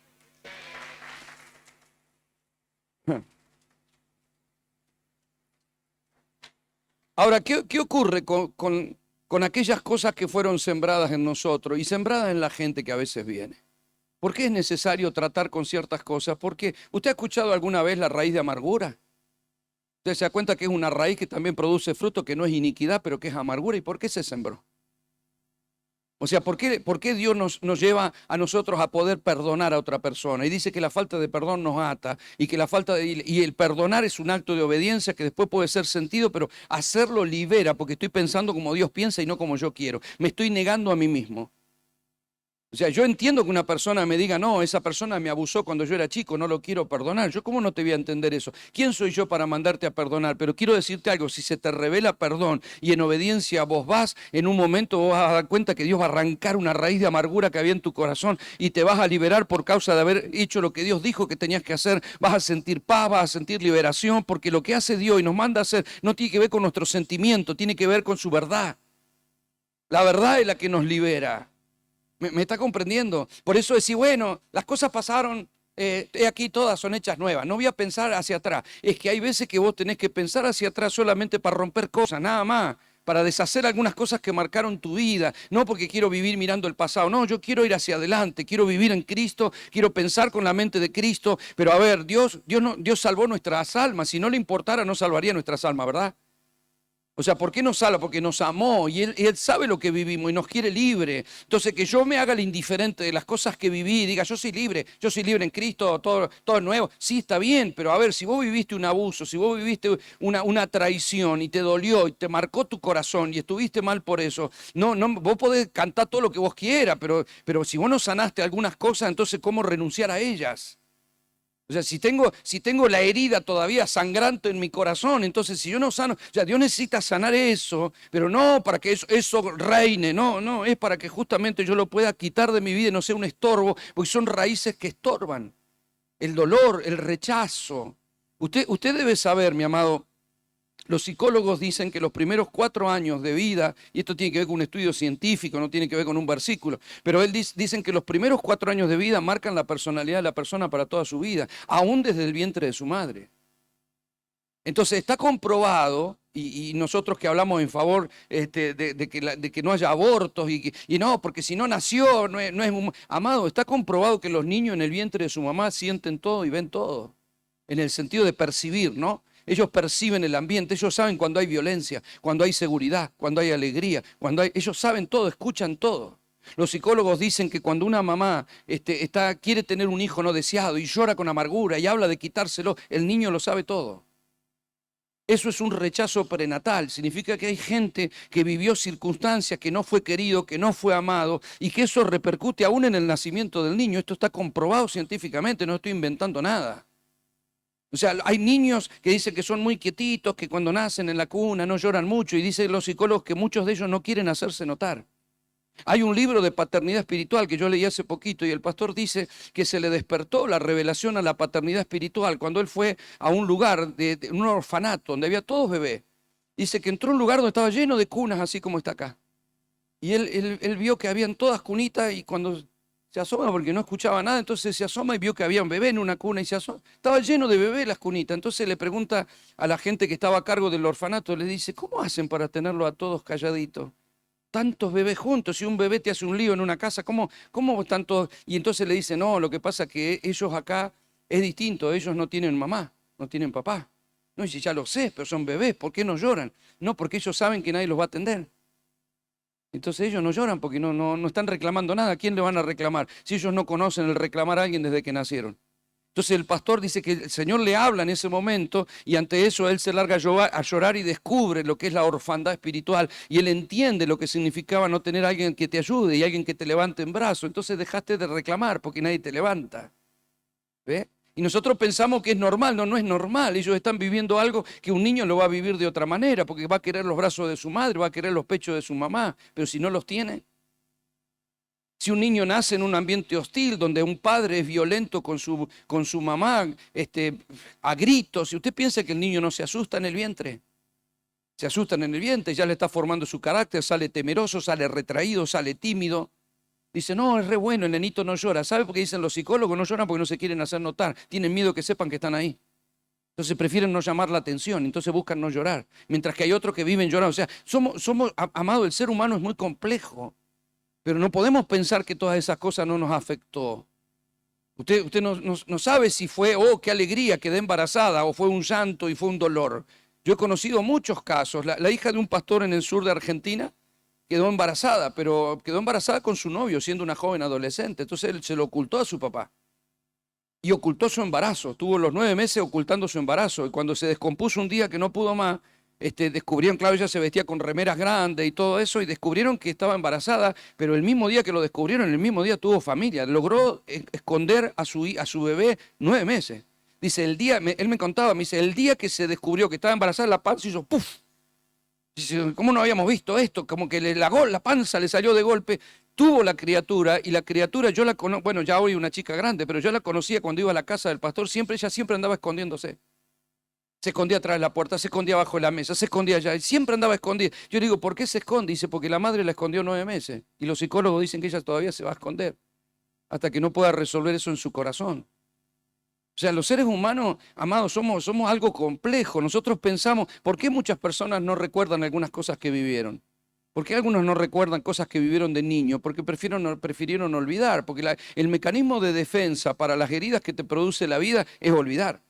Ahora, ¿qué ocurre con aquellas cosas que fueron sembradas en nosotros y sembradas en la gente que a veces viene? ¿Por qué es necesario tratar con ciertas cosas? Porque ¿usted ha escuchado alguna vez la raíz de amargura? Usted se da cuenta que es una raíz que también produce fruto, que no es iniquidad, pero que es amargura. ¿Y por qué se sembró? O sea, ¿por qué Dios nos lleva a nosotros a poder perdonar a otra persona? Y dice que la falta de perdón nos ata y que y el perdonar es un acto de obediencia que después puede ser sentido, pero hacerlo libera, porque estoy pensando como Dios piensa y no como yo quiero. Me estoy negando a mí mismo. O sea, yo entiendo que una persona me diga, no, esa persona me abusó cuando yo era chico, no lo quiero perdonar. Yo, ¿cómo no te voy a entender eso? ¿Quién soy yo para mandarte a perdonar? Pero quiero decirte algo, si se te revela perdón y en obediencia vos vas, en un momento vos vas a dar cuenta que Dios va a arrancar una raíz de amargura que había en tu corazón y te vas a liberar por causa de haber hecho lo que Dios dijo que tenías que hacer. Vas a sentir paz, vas a sentir liberación, porque lo que hace Dios y nos manda a hacer no tiene que ver con nuestro sentimiento, tiene que ver con su verdad. La verdad es la que nos libera. ¿Me está comprendiendo? Por eso decir, bueno, las cosas pasaron, aquí todas son hechas nuevas. No voy a pensar hacia atrás. Es que hay veces que vos tenés que pensar hacia atrás solamente para romper cosas, nada más. Para deshacer algunas cosas que marcaron tu vida. No porque quiero vivir mirando el pasado. No, yo quiero ir hacia adelante. Quiero vivir en Cristo. Quiero pensar con la mente de Cristo. Pero a ver, Dios salvó nuestras almas. Si no le importara, no salvaría nuestras almas, ¿verdad? O sea, ¿por qué nos salva? Porque nos amó y él sabe lo que vivimos y nos quiere libre. Entonces, que yo me haga el indiferente de las cosas que viví y diga, yo soy libre en Cristo, todo es nuevo. Sí, está bien, pero a ver, si vos viviste un abuso, si vos viviste una traición y te dolió y te marcó tu corazón y estuviste mal por eso, no, vos podés cantar todo lo que vos quieras, pero si vos no sanaste algunas cosas, entonces, ¿cómo renunciar a ellas? O sea, si tengo la herida todavía sangrante en mi corazón, entonces si yo no sano, o sea, Dios necesita sanar eso, pero no para que eso reine, no, es para que justamente yo lo pueda quitar de mi vida y no sea un estorbo, porque son raíces que estorban. El dolor, el rechazo. Usted debe saber, mi amado, Los psicólogos dicen que los primeros 4 años de vida, y esto tiene que ver con un estudio científico, no tiene que ver con un versículo, pero dicen que los primeros 4 años de vida marcan la personalidad de la persona para toda su vida, aún desde el vientre de su madre. Entonces está comprobado, y nosotros que hablamos en favor de que no haya abortos, y no, porque si no nació, no es amado, está comprobado que los niños en el vientre de su mamá sienten todo y ven todo, en el sentido de percibir, ¿no? Ellos perciben el ambiente, ellos saben cuando hay violencia, cuando hay seguridad, cuando hay alegría, ellos saben todo, escuchan todo. Los psicólogos dicen que cuando una mamá quiere tener un hijo no deseado y llora con amargura y habla de quitárselo, el niño lo sabe todo. Eso es un rechazo prenatal, significa que hay gente que vivió circunstancias, que no fue querido, que no fue amado y que eso repercute aún en el nacimiento del niño. Esto está comprobado científicamente, no estoy inventando nada. O sea, hay niños que dicen que son muy quietitos, que cuando nacen en la cuna no lloran mucho y dicen los psicólogos que muchos de ellos no quieren hacerse notar. Hay un libro de paternidad espiritual que yo leí hace poquito y el pastor dice que se le despertó la revelación a la paternidad espiritual cuando él fue a un lugar, de un orfanato, donde había todos bebés. Dice que entró a un lugar donde estaba lleno de cunas, así como está acá. Y él vio que habían todas cunitas y cuando se asoma, porque no escuchaba nada, entonces se asoma y vio que había un bebé en una cuna y se asoma. Estaba lleno de bebés las cunitas. Entonces le pregunta a la gente que estaba a cargo del orfanato, le dice, ¿cómo hacen para tenerlo a todos calladitos? Tantos bebés juntos, si un bebé te hace un lío en una casa, ¿cómo tantos? Y entonces le dice, no, lo que pasa es que ellos acá es distinto, ellos no tienen mamá, no tienen papá. No, y si ya lo sé, pero son bebés, ¿por qué no lloran? No, porque ellos saben que nadie los va a atender. Entonces ellos no lloran porque no están reclamando nada. ¿A quién le van a reclamar? Si ellos no conocen el reclamar a alguien desde que nacieron. Entonces el pastor dice que el Señor le habla en ese momento y ante eso él se larga a llorar y descubre lo que es la orfandad espiritual y él entiende lo que significaba no tener a alguien que te ayude y alguien que te levante en brazos. Entonces dejaste de reclamar porque nadie te levanta. ¿Ve? Y nosotros pensamos que es normal, no es normal. Ellos están viviendo algo que un niño lo va a vivir de otra manera porque va a querer los brazos de su madre, va a querer los pechos de su mamá, pero si no los tiene. Si un niño nace en un ambiente hostil, donde un padre es violento con su mamá, a gritos, si usted piensa que el niño no se asusta en el vientre, se asustan en el vientre, ya le está formando su carácter, sale temeroso, sale retraído, sale tímido. Dice, no, es re bueno, el nenito no llora. ¿Sabe por qué dicen los psicólogos? No lloran porque no se quieren hacer notar, tienen miedo que sepan que están ahí. Entonces prefieren no llamar la atención, entonces buscan no llorar. Mientras que hay otros que viven llorando. O sea, amado, el ser humano es muy complejo. Pero no podemos pensar que todas esas cosas no nos afectó. Usted no sabe si fue, oh, qué alegría, quedé embarazada, o fue un llanto y fue un dolor. Yo he conocido muchos casos. La hija de un pastor en el sur de Argentina quedó embarazada, pero quedó embarazada con su novio, siendo una joven adolescente. Entonces él se lo ocultó a su papá. Y ocultó su embarazo. Tuvo los 9 meses ocultando su embarazo. Y cuando se descompuso un día que no pudo más, descubrieron, claro, ella se vestía con remeras grandes y todo eso, y descubrieron que estaba embarazada, pero el mismo día que lo descubrieron, el mismo día tuvo familia. Logró esconder a su bebé 9 meses. Dice, él me contaba, me dice, el día que se descubrió que estaba embarazada, la panza hizo ¡puf! Dice, ¿cómo no habíamos visto esto? Como que la panza le salió de golpe. Tuvo la criatura y la criatura yo la conozco, bueno, ya hoy una chica grande, pero yo la conocía cuando iba a la casa del pastor, ella siempre andaba escondiéndose. Se escondía atrás de la puerta, se escondía abajo de la mesa, se escondía allá, y siempre andaba escondida. Yo digo, ¿por qué se esconde? Dice, porque la madre la escondió 9 meses. Y los psicólogos dicen que ella todavía se va a esconder hasta que no pueda resolver eso en su corazón. O sea, los seres humanos, amados, somos algo complejo. Nosotros pensamos, ¿por qué muchas personas no recuerdan algunas cosas que vivieron? ¿Por qué algunos no recuerdan cosas que vivieron de niño? Porque prefirieron olvidar. Porque el mecanismo de defensa para las heridas que te produce la vida es olvidar.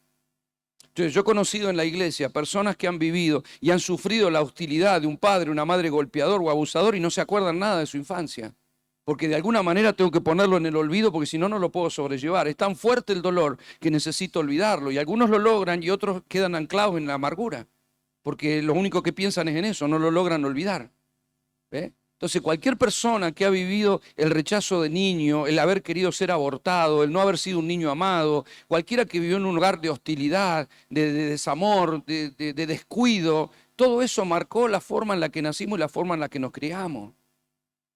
Yo he conocido en la iglesia personas que han vivido y han sufrido la hostilidad de un padre, una madre golpeador o abusador y no se acuerdan nada de su infancia. Porque de alguna manera tengo que ponerlo en el olvido porque si no, no lo puedo sobrellevar. Es tan fuerte el dolor que necesito olvidarlo. Y algunos lo logran y otros quedan anclados en la amargura. Porque lo único que piensan es en eso, no lo logran olvidar. ¿Ve? Entonces cualquier persona que ha vivido el rechazo de niño, el haber querido ser abortado, el no haber sido un niño amado, cualquiera que vivió en un lugar de hostilidad, de desamor, de descuido, todo eso marcó la forma en la que nacimos y la forma en la que nos criamos.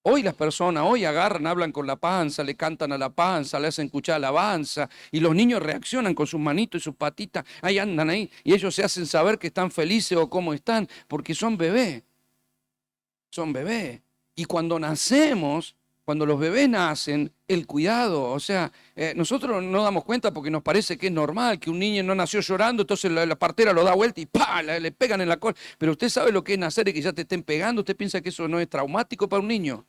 Hoy las personas, hoy agarran, hablan con la panza, le cantan a la panza, le hacen escuchar alabanza y los niños reaccionan con sus manitos y sus patitas, ahí andan ahí y ellos se hacen saber que están felices o cómo están porque son bebés, son bebés. Y cuando nacemos, cuando los bebés nacen, el cuidado, o sea, nosotros no damos cuenta porque nos parece que es normal que un niño no nació llorando, entonces la partera lo da vuelta y ¡pah! Le pegan en la cola. Pero usted sabe lo que es nacer y que ya te estén pegando, ¿usted piensa que eso no es traumático para un niño?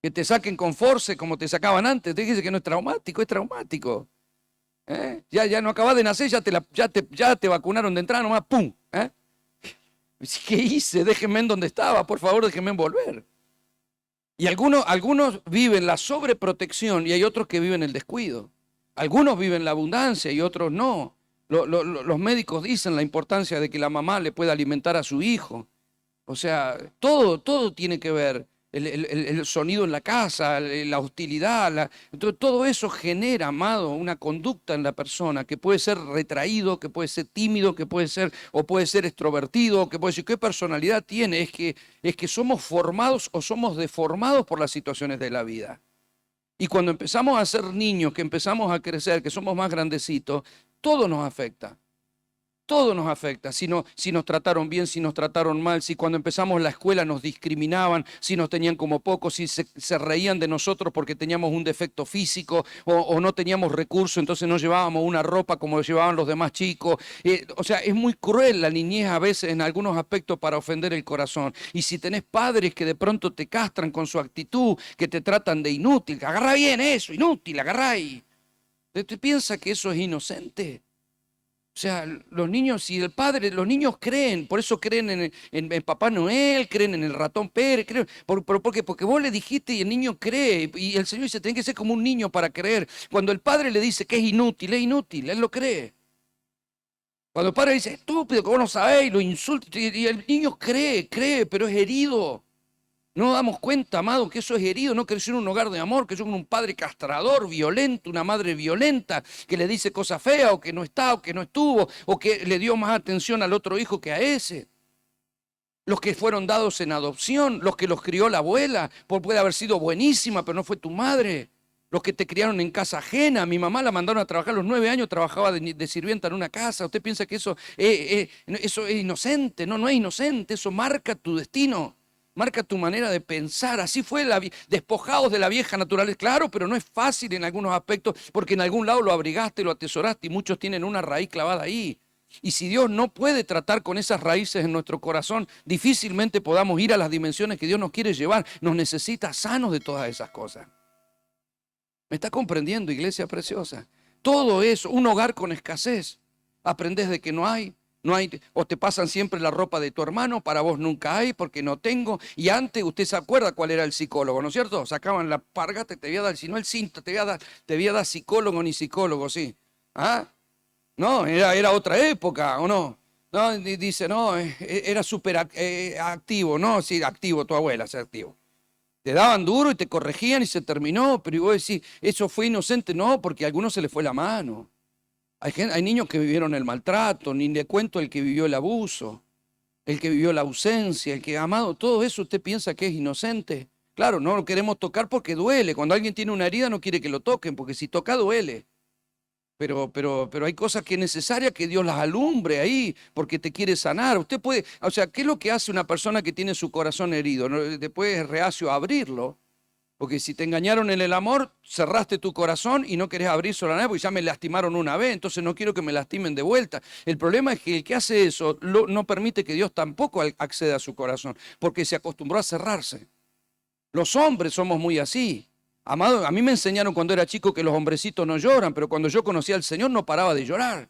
Que te saquen con force como te sacaban antes. Usted dice que no es traumático, es traumático. Ya no acabas de nacer, ya te vacunaron de entrada, nomás, ¡pum! ¿Qué hice? Déjenme en donde estaba, por favor, déjenme volver. Y algunos viven la sobreprotección y hay otros que viven el descuido. Algunos viven la abundancia y otros no. Los médicos dicen la importancia de que la mamá le pueda alimentar a su hijo. O sea, todo tiene que ver. El sonido en la casa, la hostilidad, todo eso genera, amado, una conducta en la persona que puede ser retraído, que puede ser tímido, que puede ser, o puede ser extrovertido, que puede decir, ¿qué personalidad tiene? Es que somos formados o somos deformados por las situaciones de la vida. Y cuando empezamos a ser niños, que empezamos a crecer, que somos más grandecitos, todo nos afecta. Todo nos afecta, si nos trataron bien, si nos trataron mal, si cuando empezamos la escuela nos discriminaban, si nos tenían como pocos, si se reían de nosotros porque teníamos un defecto físico o no teníamos recursos, entonces no llevábamos una ropa como llevaban los demás chicos. O sea, es muy cruel la niñez a veces en algunos aspectos para ofender el corazón. Y si tenés padres que de pronto te castran con su actitud, que te tratan de inútil, agarrá bien eso, inútil, agarrá y... ¿Usted piensa que eso es inocente? O sea, los niños y el padre, los niños creen, por eso creen en Papá Noel, creen en el ratón Pérez, creen, ¿por qué? Porque vos le dijiste y el niño cree. Y el Señor dice, tenés que ser como un niño para creer. Cuando el padre le dice que es inútil, él lo cree. Cuando el padre dice, estúpido, que vos no sabés, lo insulta, y el niño cree, pero es herido. No nos damos cuenta, amado, que eso es herido, no creció en un hogar de amor, creció con un padre castrador, violento, una madre violenta, que le dice cosas feas, o que no está, o que no estuvo, o que le dio más atención al otro hijo que a ese. Los que fueron dados en adopción, los que los crió la abuela, puede haber sido buenísima, pero no fue tu madre. Los que te criaron en casa ajena, mi mamá la mandaron a trabajar a los 9 años, trabajaba de sirvienta en una casa. ¿Usted piensa que eso es inocente? No, no es inocente, eso marca tu destino. Marca tu manera de pensar. Así fue, despojados de la vieja naturaleza. Claro, pero no es fácil en algunos aspectos porque en algún lado lo abrigaste, lo atesoraste y muchos tienen una raíz clavada ahí. Y si Dios no puede tratar con esas raíces en nuestro corazón, difícilmente podamos ir a las dimensiones que Dios nos quiere llevar. Nos necesita sanos de todas esas cosas. ¿Me está comprendiendo, iglesia preciosa? Todo eso, un hogar con escasez. Aprendés de que no hay, o te pasan siempre la ropa de tu hermano, para vos nunca hay porque no tengo. Y antes usted se acuerda cuál era el psicólogo, ¿no es cierto? Sacaban la pargata y te voy a dar, si no el cinto, te voy a dar psicólogo ni psicólogo, sí. ¿Ah? No, era otra época, ¿o no? No, dice, no, era súper activo, ¿no? Sí, activo, tu abuela, es activo. Te daban duro y te corregían y se terminó, pero vos decís, ¿eso fue inocente? No, porque a algunos se les fue la mano. Hay niños que vivieron el maltrato, ni le cuento el que vivió el abuso, el que vivió la ausencia, el que amado, todo eso usted piensa que es inocente. Claro, no lo queremos tocar porque duele. Cuando alguien tiene una herida no quiere que lo toquen, porque si toca duele. Pero hay cosas que es necesaria que Dios las alumbre ahí, porque te quiere sanar. Usted puede, o sea, ¿qué es lo que hace una persona que tiene su corazón herido? Después es reacio a abrirlo. Porque si te engañaron en el amor, cerraste tu corazón y no querés abrir sola nada porque ya me lastimaron una vez, entonces no quiero que me lastimen de vuelta. El problema es que el que hace eso no permite que Dios tampoco acceda a su corazón, porque se acostumbró a cerrarse. Los hombres somos muy así. Amado, a mí me enseñaron cuando era chico que los hombrecitos no lloran, pero cuando yo conocí al Señor no paraba de llorar.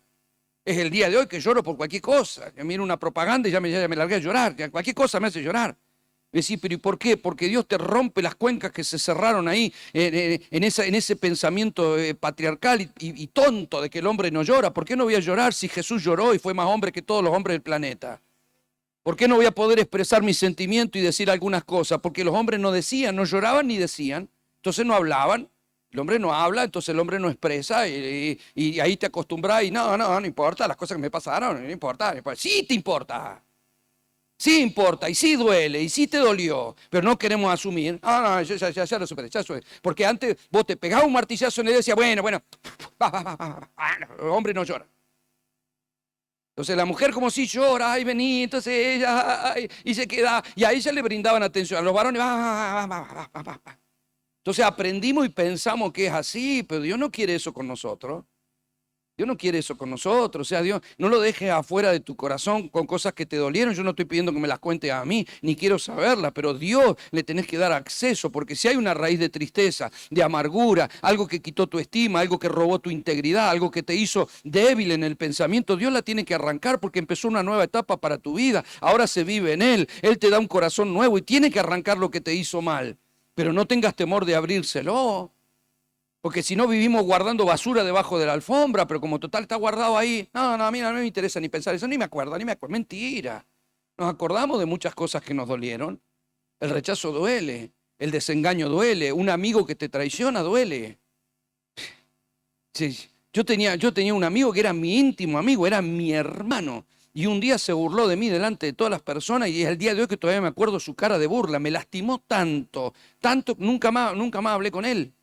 Es el día de hoy que lloro por cualquier cosa. Que miro una propaganda y ya me largué a llorar. Que cualquier cosa me hace llorar. Decís, pero ¿y por qué? Porque Dios te rompe las cuencas que se cerraron ahí en ese pensamiento patriarcal y tonto de que el hombre no llora. ¿Por qué no voy a llorar si Jesús lloró y fue más hombre que todos los hombres del planeta? ¿Por qué no voy a poder expresar mi sentimiento y decir algunas cosas? Porque los hombres no decían, no lloraban ni decían, entonces no hablaban. El hombre no habla, entonces el hombre no expresa y ahí te acostumbras y no importa las cosas que me pasaron, no importa. Sí te importa. Sí importa, y sí duele, y sí te dolió, pero no queremos asumir. No, ya lo superé, ya superé. Porque antes vos te pegabas un martillazo en el dedo y decías, bueno, hombre no llora. Entonces la mujer como si llora, ay, vení, entonces ella, ay, y se queda, y a ella le brindaban atención, a los varones, Entonces aprendimos y pensamos que es así, pero Dios no quiere eso con nosotros. Dios no quiere eso con nosotros, o sea, Dios, no lo dejes afuera de tu corazón con cosas que te dolieron. Yo no estoy pidiendo que me las cuentes a mí, ni quiero saberlas, pero Dios le tenés que dar acceso, porque si hay una raíz de tristeza, de amargura, algo que quitó tu estima, algo que robó tu integridad, algo que te hizo débil en el pensamiento, Dios la tiene que arrancar porque empezó una nueva etapa para tu vida. Ahora se vive en Él te da un corazón nuevo y tiene que arrancar lo que te hizo mal, pero no tengas temor de abrírselo. Porque si no vivimos guardando basura debajo de la alfombra, pero como total está guardado ahí, no, a mí no me interesa ni pensar eso, ni me acuerdo. Mentira. Nos acordamos de muchas cosas que nos dolieron. El rechazo duele, el desengaño duele, un amigo que te traiciona duele. Sí, yo tenía un amigo que era mi íntimo amigo, era mi hermano. Y un día se burló de mí delante de todas las personas y es el día de hoy que todavía me acuerdo su cara de burla. Me lastimó tanto, nunca más hablé con él.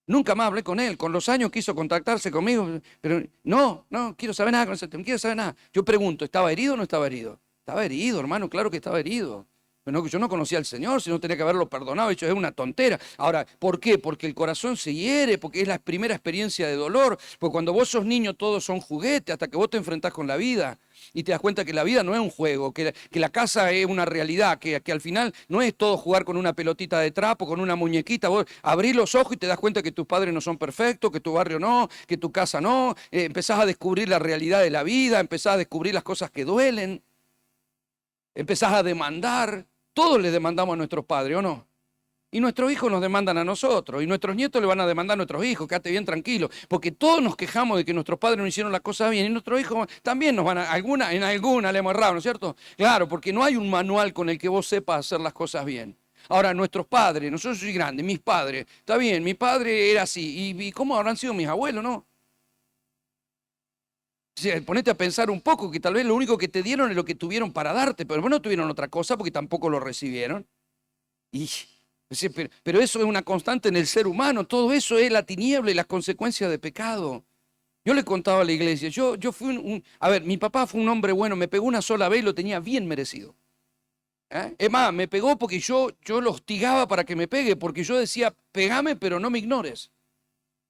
Nunca más hablé con él. Con los años quiso contactarse conmigo, pero no quiero saber nada con ese tema, no quiero saber nada. Yo pregunto, ¿estaba herido o no estaba herido? Estaba herido, hermano, claro que estaba herido. Pero yo no conocía al Señor, si no tenía que haberlo perdonado, dicho, es una tontera. Ahora, ¿por qué? Porque el corazón se hiere, porque es la primera experiencia de dolor, porque cuando vos sos niño todos son juguetes, hasta que vos te enfrentás con la vida y te das cuenta que la vida no es un juego, que la casa es una realidad, que al final no es todo jugar con una pelotita de trapo, con una muñequita. Vos abrís los ojos y te das cuenta que tus padres no son perfectos, que tu barrio no, que tu casa no. Empezás a descubrir la realidad de la vida, empezás a descubrir las cosas que duelen, empezás a demandar. Todos le demandamos a nuestros padres, ¿o no? Y nuestros hijos nos demandan a nosotros, y nuestros nietos le van a demandar a nuestros hijos. Quédate bien tranquilo, porque todos nos quejamos de que nuestros padres no hicieron las cosas bien, y nuestros hijos también nos van a, en alguna le hemos errado, ¿no es cierto? Claro, porque no hay un manual con el que vos sepas hacer las cosas bien. Ahora, nuestros padres, nosotros soy grande, mis padres, está bien, mi padre era así, ¿y cómo habrán sido mis abuelos, no? Sí, ponete a pensar un poco, que tal vez lo único que te dieron es lo que tuvieron para darte, pero no tuvieron otra cosa porque tampoco lo recibieron. Y, pero eso es una constante en el ser humano, todo eso es la tiniebla y las consecuencias de pecado. Yo le contaba a la iglesia, yo fui a ver, mi papá fue un hombre bueno, me pegó una sola vez y lo tenía bien merecido. Es más, me pegó porque yo lo hostigaba para que me pegue, porque yo decía, pegame pero no me ignores.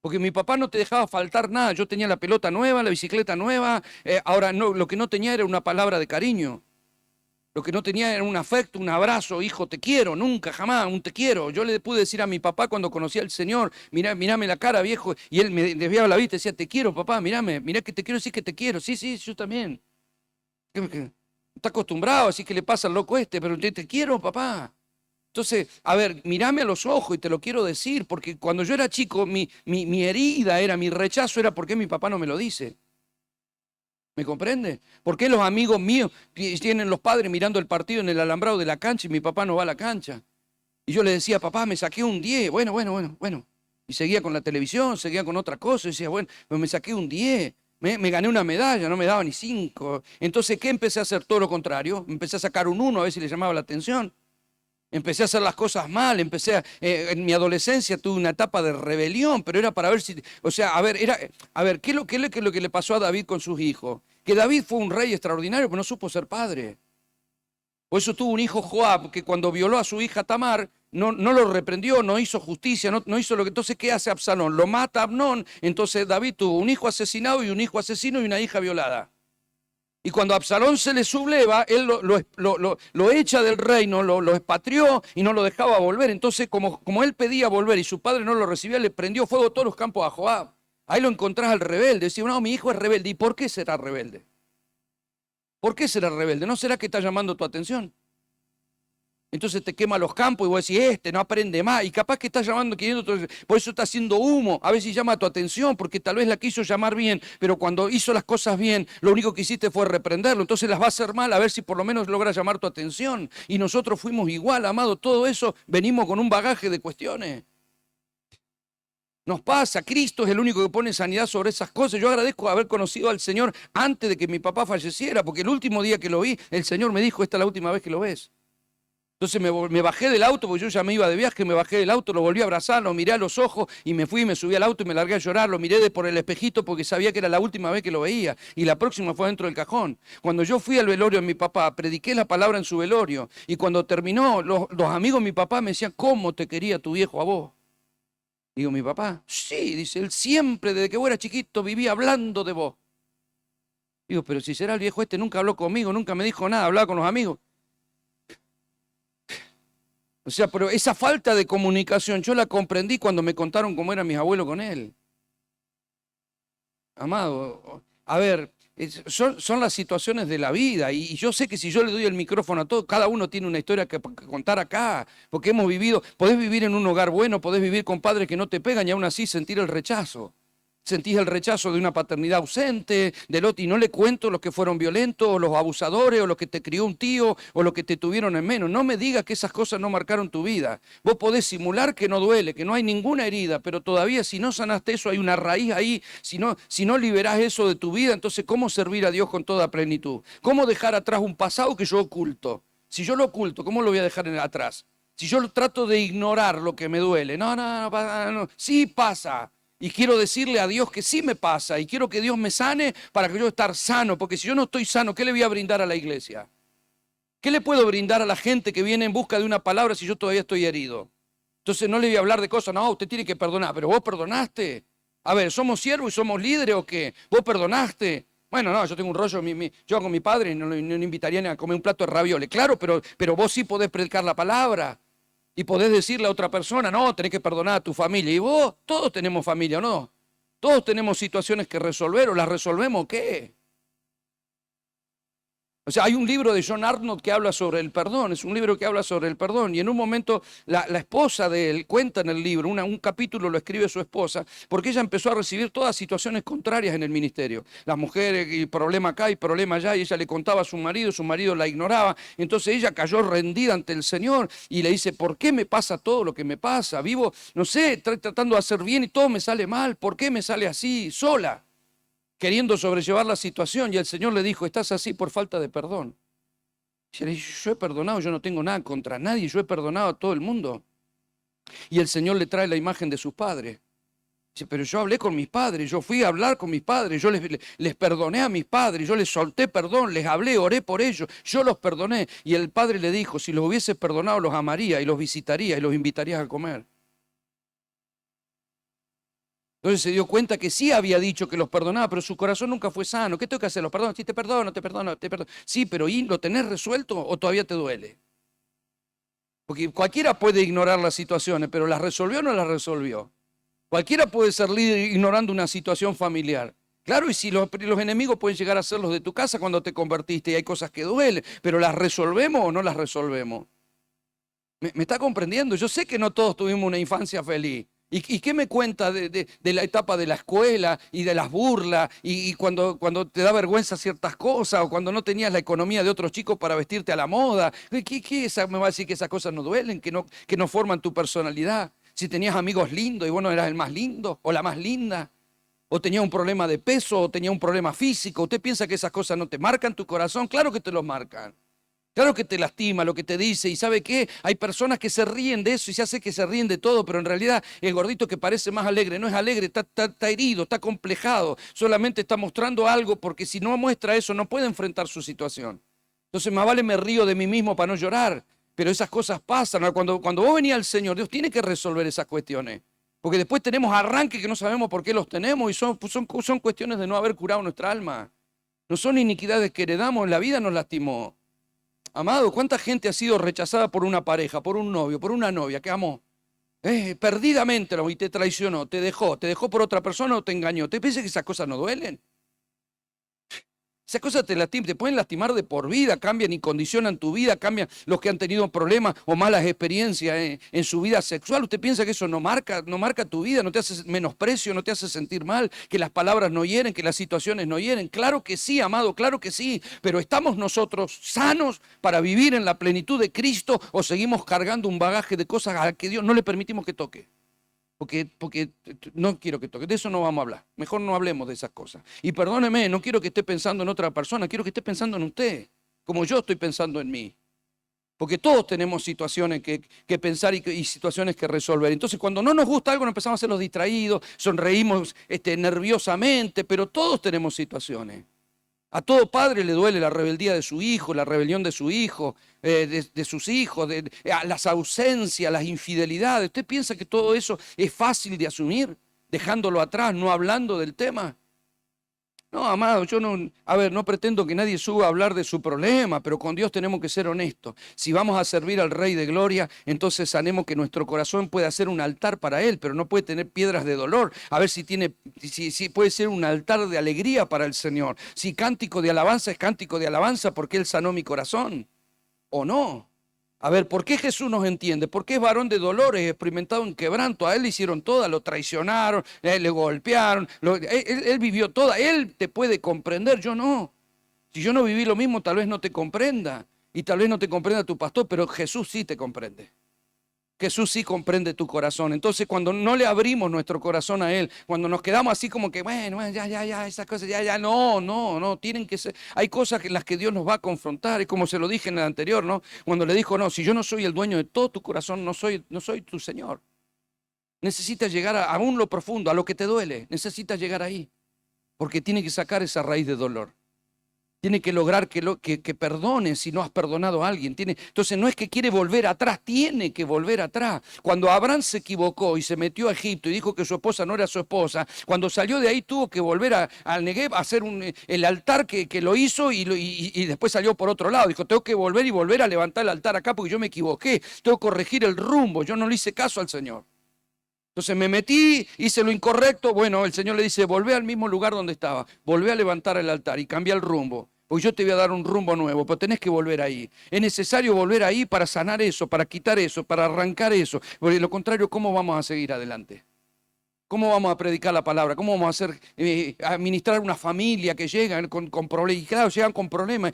Porque mi papá no te dejaba faltar nada, yo tenía la pelota nueva, la bicicleta nueva, ahora no, lo que no tenía era una palabra de cariño. Lo que no tenía era un afecto, un abrazo, hijo, te quiero, nunca, jamás, un te quiero. Yo le pude decir a mi papá cuando conocí al Señor, mirame la cara, viejo, y él me desviaba la vista y decía, te quiero, papá, mirá que te quiero, sí que te quiero, sí, yo también. Está acostumbrado, así que le pasa al loco este, pero te quiero, papá. Entonces, a ver, mirame a los ojos y te lo quiero decir, porque cuando yo era chico, mi herida era, mi rechazo era porque mi papá no me lo dice. ¿Me comprende? ¿Por qué los amigos míos tienen los padres mirando el partido en el alambrado de la cancha y mi papá no va a la cancha? Y yo le decía, papá, me saqué un 10, bueno. Y seguía con la televisión, seguía con otra cosa, y decía, bueno, pero me saqué un 10, me gané una medalla, no me daba ni 5. Entonces, ¿qué empecé a hacer? Todo lo contrario, empecé a sacar un 1 a ver si le llamaba la atención. Empecé a hacer las cosas mal, en mi adolescencia tuve una etapa de rebelión, pero era para ver si, o sea, ¿qué es lo que le pasó a David con sus hijos? Que David fue un rey extraordinario, pero no supo ser padre. Por eso tuvo un hijo Joab, que cuando violó a su hija Tamar, no lo reprendió, no hizo justicia, no hizo lo que. Entonces, ¿qué hace Absalón? Lo mata a Amnón. Entonces David tuvo un hijo asesinado y un hijo asesino y una hija violada. Y cuando Absalón se le subleva, él lo echa del reino, lo expatrió y no lo dejaba volver. Entonces, como él pedía volver y su padre no lo recibía, le prendió fuego todos los campos a Joab. Ahí lo encontrás al rebelde. Decía, no, mi hijo es rebelde. ¿Y por qué será rebelde? ¿Por qué será rebelde? ¿No será que está llamando tu atención? Entonces te quema los campos y vos decís, no aprende más. Y capaz que está llamando, por eso está haciendo humo. A ver si llama tu atención, porque tal vez la quiso llamar bien, pero cuando hizo las cosas bien, lo único que hiciste fue reprenderlo. Entonces las va a hacer mal, a ver si por lo menos logra llamar tu atención. Y nosotros fuimos igual, amado. Todo eso venimos con un bagaje de cuestiones. Nos pasa, Cristo es el único que pone sanidad sobre esas cosas. Yo agradezco haber conocido al Señor antes de que mi papá falleciera, porque el último día que lo vi, el Señor me dijo, esta es la última vez que lo ves. Entonces me bajé del auto, porque yo ya me iba de viaje, me bajé del auto, lo volví a abrazar, lo miré a los ojos y me fui, me subí al auto y me largué a llorar. Lo miré por el espejito porque sabía que era la última vez que lo veía y la próxima fue dentro del cajón. Cuando yo fui al velorio de mi papá, prediqué la palabra en su velorio y cuando terminó, los amigos de mi papá me decían, ¿cómo te quería tu viejo a vos? Digo, ¿mi papá? Sí, dice, él siempre, desde que vos eras chiquito, vivía hablando de vos. Digo, pero si será el viejo este, nunca habló conmigo, nunca me dijo nada, hablaba con los amigos. O sea, pero esa falta de comunicación yo la comprendí cuando me contaron cómo eran mis abuelos con él. Amado, a ver, son las situaciones de la vida y yo sé que si yo le doy el micrófono a todos, cada uno tiene una historia que contar acá, porque hemos vivido, podés vivir en un hogar bueno, podés vivir con padres que no te pegan y aún así sentir el rechazo. Sentís el rechazo de una paternidad ausente, del otro, y no le cuento los que fueron violentos, o los abusadores, o los que te crió un tío, o los que te tuvieron en menos. No me digas que esas cosas no marcaron tu vida. Vos podés simular que no duele, que no hay ninguna herida, pero todavía si no sanaste eso, hay una raíz ahí. Si no liberás eso de tu vida, entonces ¿cómo servir a Dios con toda plenitud? ¿Cómo dejar atrás un pasado que yo oculto? Si yo lo oculto, ¿cómo lo voy a dejar atrás? Si yo trato de ignorar lo que me duele, no, sí pasa. Y quiero decirle a Dios que sí me pasa y quiero que Dios me sane para que yo estar sano, porque si yo no estoy sano, ¿qué le voy a brindar a la iglesia? ¿Qué le puedo brindar a la gente que viene en busca de una palabra si yo todavía estoy herido? Entonces no le voy a hablar de cosas, no, usted tiene que perdonar, pero vos perdonaste. A ver, ¿somos siervos y somos líderes o qué? ¿Vos perdonaste? Bueno, no, yo tengo un rollo, yo con mi padre no invitaría ni a comer un plato de ravioles, claro, pero vos sí podés predicar la palabra. Y podés decirle a otra persona, no, tenés que perdonar a tu familia. Y vos, todos tenemos familia, ¿o no? Todos tenemos situaciones que resolver, ¿o las resolvemos qué? O sea, hay un libro de John Arnott que habla sobre el perdón, es un libro que habla sobre el perdón. Y en un momento la esposa de él cuenta en el libro, un capítulo lo escribe su esposa, porque ella empezó a recibir todas situaciones contrarias en el ministerio. Las mujeres, y problema acá y problema allá, y ella le contaba a su marido la ignoraba. Entonces ella cayó rendida ante el Señor y le dice, ¿por qué me pasa todo lo que me pasa? Vivo, no sé, tratando de hacer bien y todo me sale mal. ¿Por qué me sale así, sola? Queriendo sobrellevar la situación, y el Señor le dijo, estás así por falta de perdón. Y ella le dijo, yo he perdonado, yo no tengo nada contra nadie, yo he perdonado a todo el mundo. Y el Señor le trae la imagen de sus padres. Dice, pero yo hablé con mis padres, yo fui a hablar con mis padres, yo les perdoné a mis padres, yo les solté perdón, les hablé, oré por ellos, yo los perdoné. Y el padre le dijo, si los hubieses perdonado, los amaría y los visitaría y los invitaría a comer. Entonces se dio cuenta que sí había dicho que los perdonaba, pero su corazón nunca fue sano. ¿Qué tengo que hacer? ¿Los perdono? Sí, te perdono, te perdono, te perdono. Sí, pero ¿y lo tenés resuelto o todavía te duele? Porque cualquiera puede ignorar las situaciones, pero ¿las resolvió o no las resolvió? Cualquiera puede ser líder ignorando una situación familiar. Claro, y si los enemigos pueden llegar a ser los de tu casa cuando te convertiste y hay cosas que duelen, pero ¿las resolvemos o no las resolvemos? ¿Me está comprendiendo? Yo sé que no todos tuvimos una infancia feliz. ¿Y qué me cuenta de la etapa de la escuela y de las burlas y cuando te da vergüenza ciertas cosas o cuando no tenías la economía de otros chicos para vestirte a la moda? ¿Qué me va a decir que esas cosas no duelen, que no forman tu personalidad? Si tenías amigos lindos y vos no eras el más lindo o la más linda, o tenías un problema de peso o tenías un problema físico, ¿usted piensa que esas cosas no te marcan tu corazón? Claro que te lo marcan. Claro que te lastima lo que te dice y ¿sabe qué? Hay personas que se ríen de eso y se hace que se ríen de todo, pero en realidad el gordito que parece más alegre no es alegre, está herido, está complejado, solamente está mostrando algo porque si no muestra eso no puede enfrentar su situación. Entonces más vale me río de mí mismo para no llorar, pero esas cosas pasan. Cuando vos venís al Señor, Dios tiene que resolver esas cuestiones, porque después tenemos arranques que no sabemos por qué los tenemos y son cuestiones de no haber curado nuestra alma. No son iniquidades que heredamos, la vida nos lastimó. Amado, ¿cuánta gente ha sido rechazada por una pareja, por un novio, por una novia que amó? Perdidamente y te traicionó, te dejó por otra persona o te engañó. ¿Te piensas que esas cosas no duelen? Esas cosas te pueden lastimar de por vida, cambian y condicionan tu vida, cambian los que han tenido problemas o malas experiencias en su vida sexual. ¿Usted piensa que eso no marca tu vida, no te hace menosprecio, no te hace sentir mal, que las palabras no hieren, que las situaciones no hieren? Claro que sí, amado, claro que sí, pero ¿estamos nosotros sanos para vivir en la plenitud de Cristo o seguimos cargando un bagaje de cosas a que Dios no le permitimos que toque? porque no quiero que toque, de eso no vamos a hablar. Mejor no hablemos de esas cosas. Y perdóneme, no quiero que esté pensando en otra persona, quiero que esté pensando en usted, como yo estoy pensando en mí. Porque todos tenemos situaciones que pensar y situaciones que resolver. Entonces, cuando no nos gusta algo, nos empezamos a hacer los distraídos, sonreímos nerviosamente, pero todos tenemos situaciones. A todo padre le duele la rebeldía de su hijo, la rebelión de su hijo, de sus hijos, las ausencias, las infidelidades. ¿Usted piensa que todo eso es fácil de asumir, dejándolo atrás, no hablando del tema? No, amado, yo no pretendo que nadie suba a hablar de su problema, pero con Dios tenemos que ser honestos. Si vamos a servir al Rey de Gloria, entonces sanemos que nuestro corazón pueda ser un altar para Él, pero no puede tener piedras de dolor. A ver si puede ser un altar de alegría para el Señor. Si cántico de alabanza es cántico de alabanza porque Él sanó mi corazón, o no. A ver, ¿por qué Jesús nos entiende? Porque es varón de dolores, experimentado en quebranto. A él le hicieron toda, lo traicionaron, le golpearon, él vivió toda. Él te puede comprender, yo no. Si yo no viví lo mismo, tal vez no te comprenda. Y tal vez no te comprenda tu pastor, pero Jesús sí te comprende. Jesús sí comprende tu corazón. Entonces, cuando no le abrimos nuestro corazón a Él, cuando nos quedamos así como que, bueno, ya, esas cosas, ya, no, tienen que ser. Hay cosas en las que Dios nos va a confrontar, y como se lo dije en el anterior, ¿no? Cuando le dijo, no, si yo no soy el dueño de todo tu corazón, no soy tu Señor. Necesitas llegar a aún lo profundo, a lo que te duele. Necesitas llegar ahí, porque tiene que sacar esa raíz de dolor. Tiene que lograr que perdone si no has perdonado a alguien. Entonces no es que quiere volver atrás, tiene que volver atrás. Cuando Abraham se equivocó y se metió a Egipto y dijo que su esposa no era su esposa, cuando salió de ahí tuvo que volver al Negev a hacer el altar que lo hizo y después salió por otro lado. Dijo, tengo que volver a levantar el altar acá porque yo me equivoqué, tengo que corregir el rumbo, yo no le hice caso al Señor. Entonces me metí, hice lo incorrecto. Bueno, el Señor le dice, volvé al mismo lugar donde estaba, volvé a levantar el altar y cambia el rumbo. Pues yo te voy a dar un rumbo nuevo, pero tenés que volver ahí. Es necesario volver ahí para sanar eso, para quitar eso, para arrancar eso. Porque de lo contrario, ¿cómo vamos a seguir adelante? ¿Cómo vamos a predicar la palabra? ¿Cómo vamos a hacer, administrar una familia que llegan con problemas? Y claro, llegan con problemas.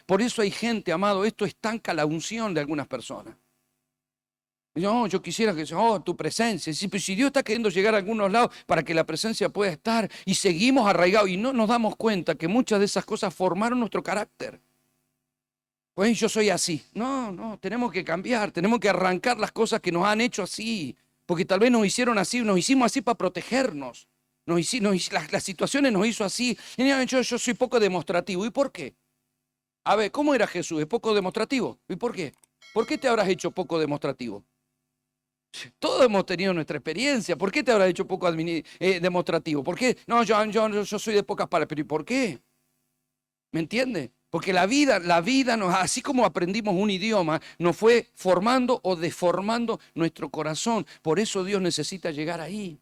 Por eso hay gente, amado, esto estanca la unción de algunas personas. No, yo quisiera que tu presencia. Sí, pero si Dios está queriendo llegar a algunos lados para que la presencia pueda estar y seguimos arraigados y no nos damos cuenta que muchas de esas cosas formaron nuestro carácter. Pues yo soy así. No, tenemos que cambiar, tenemos que arrancar las cosas que nos han hecho así, porque tal vez nos hicieron así, nos hicimos así para protegernos. Las situaciones nos hizo así. Yo soy poco demostrativo. ¿Y por qué? A ver, ¿cómo era Jesús? ¿Es poco demostrativo? ¿Y por qué? ¿Por qué te habrás hecho poco demostrativo? Todos hemos tenido nuestra experiencia. ¿Por qué te habrá hecho poco demostrativo? ¿Por qué? No, yo soy de pocas palabras. ¿Pero y por qué? ¿Me entiende? Porque la vida así como aprendimos un idioma, nos fue formando o deformando nuestro corazón. Por eso Dios necesita llegar ahí.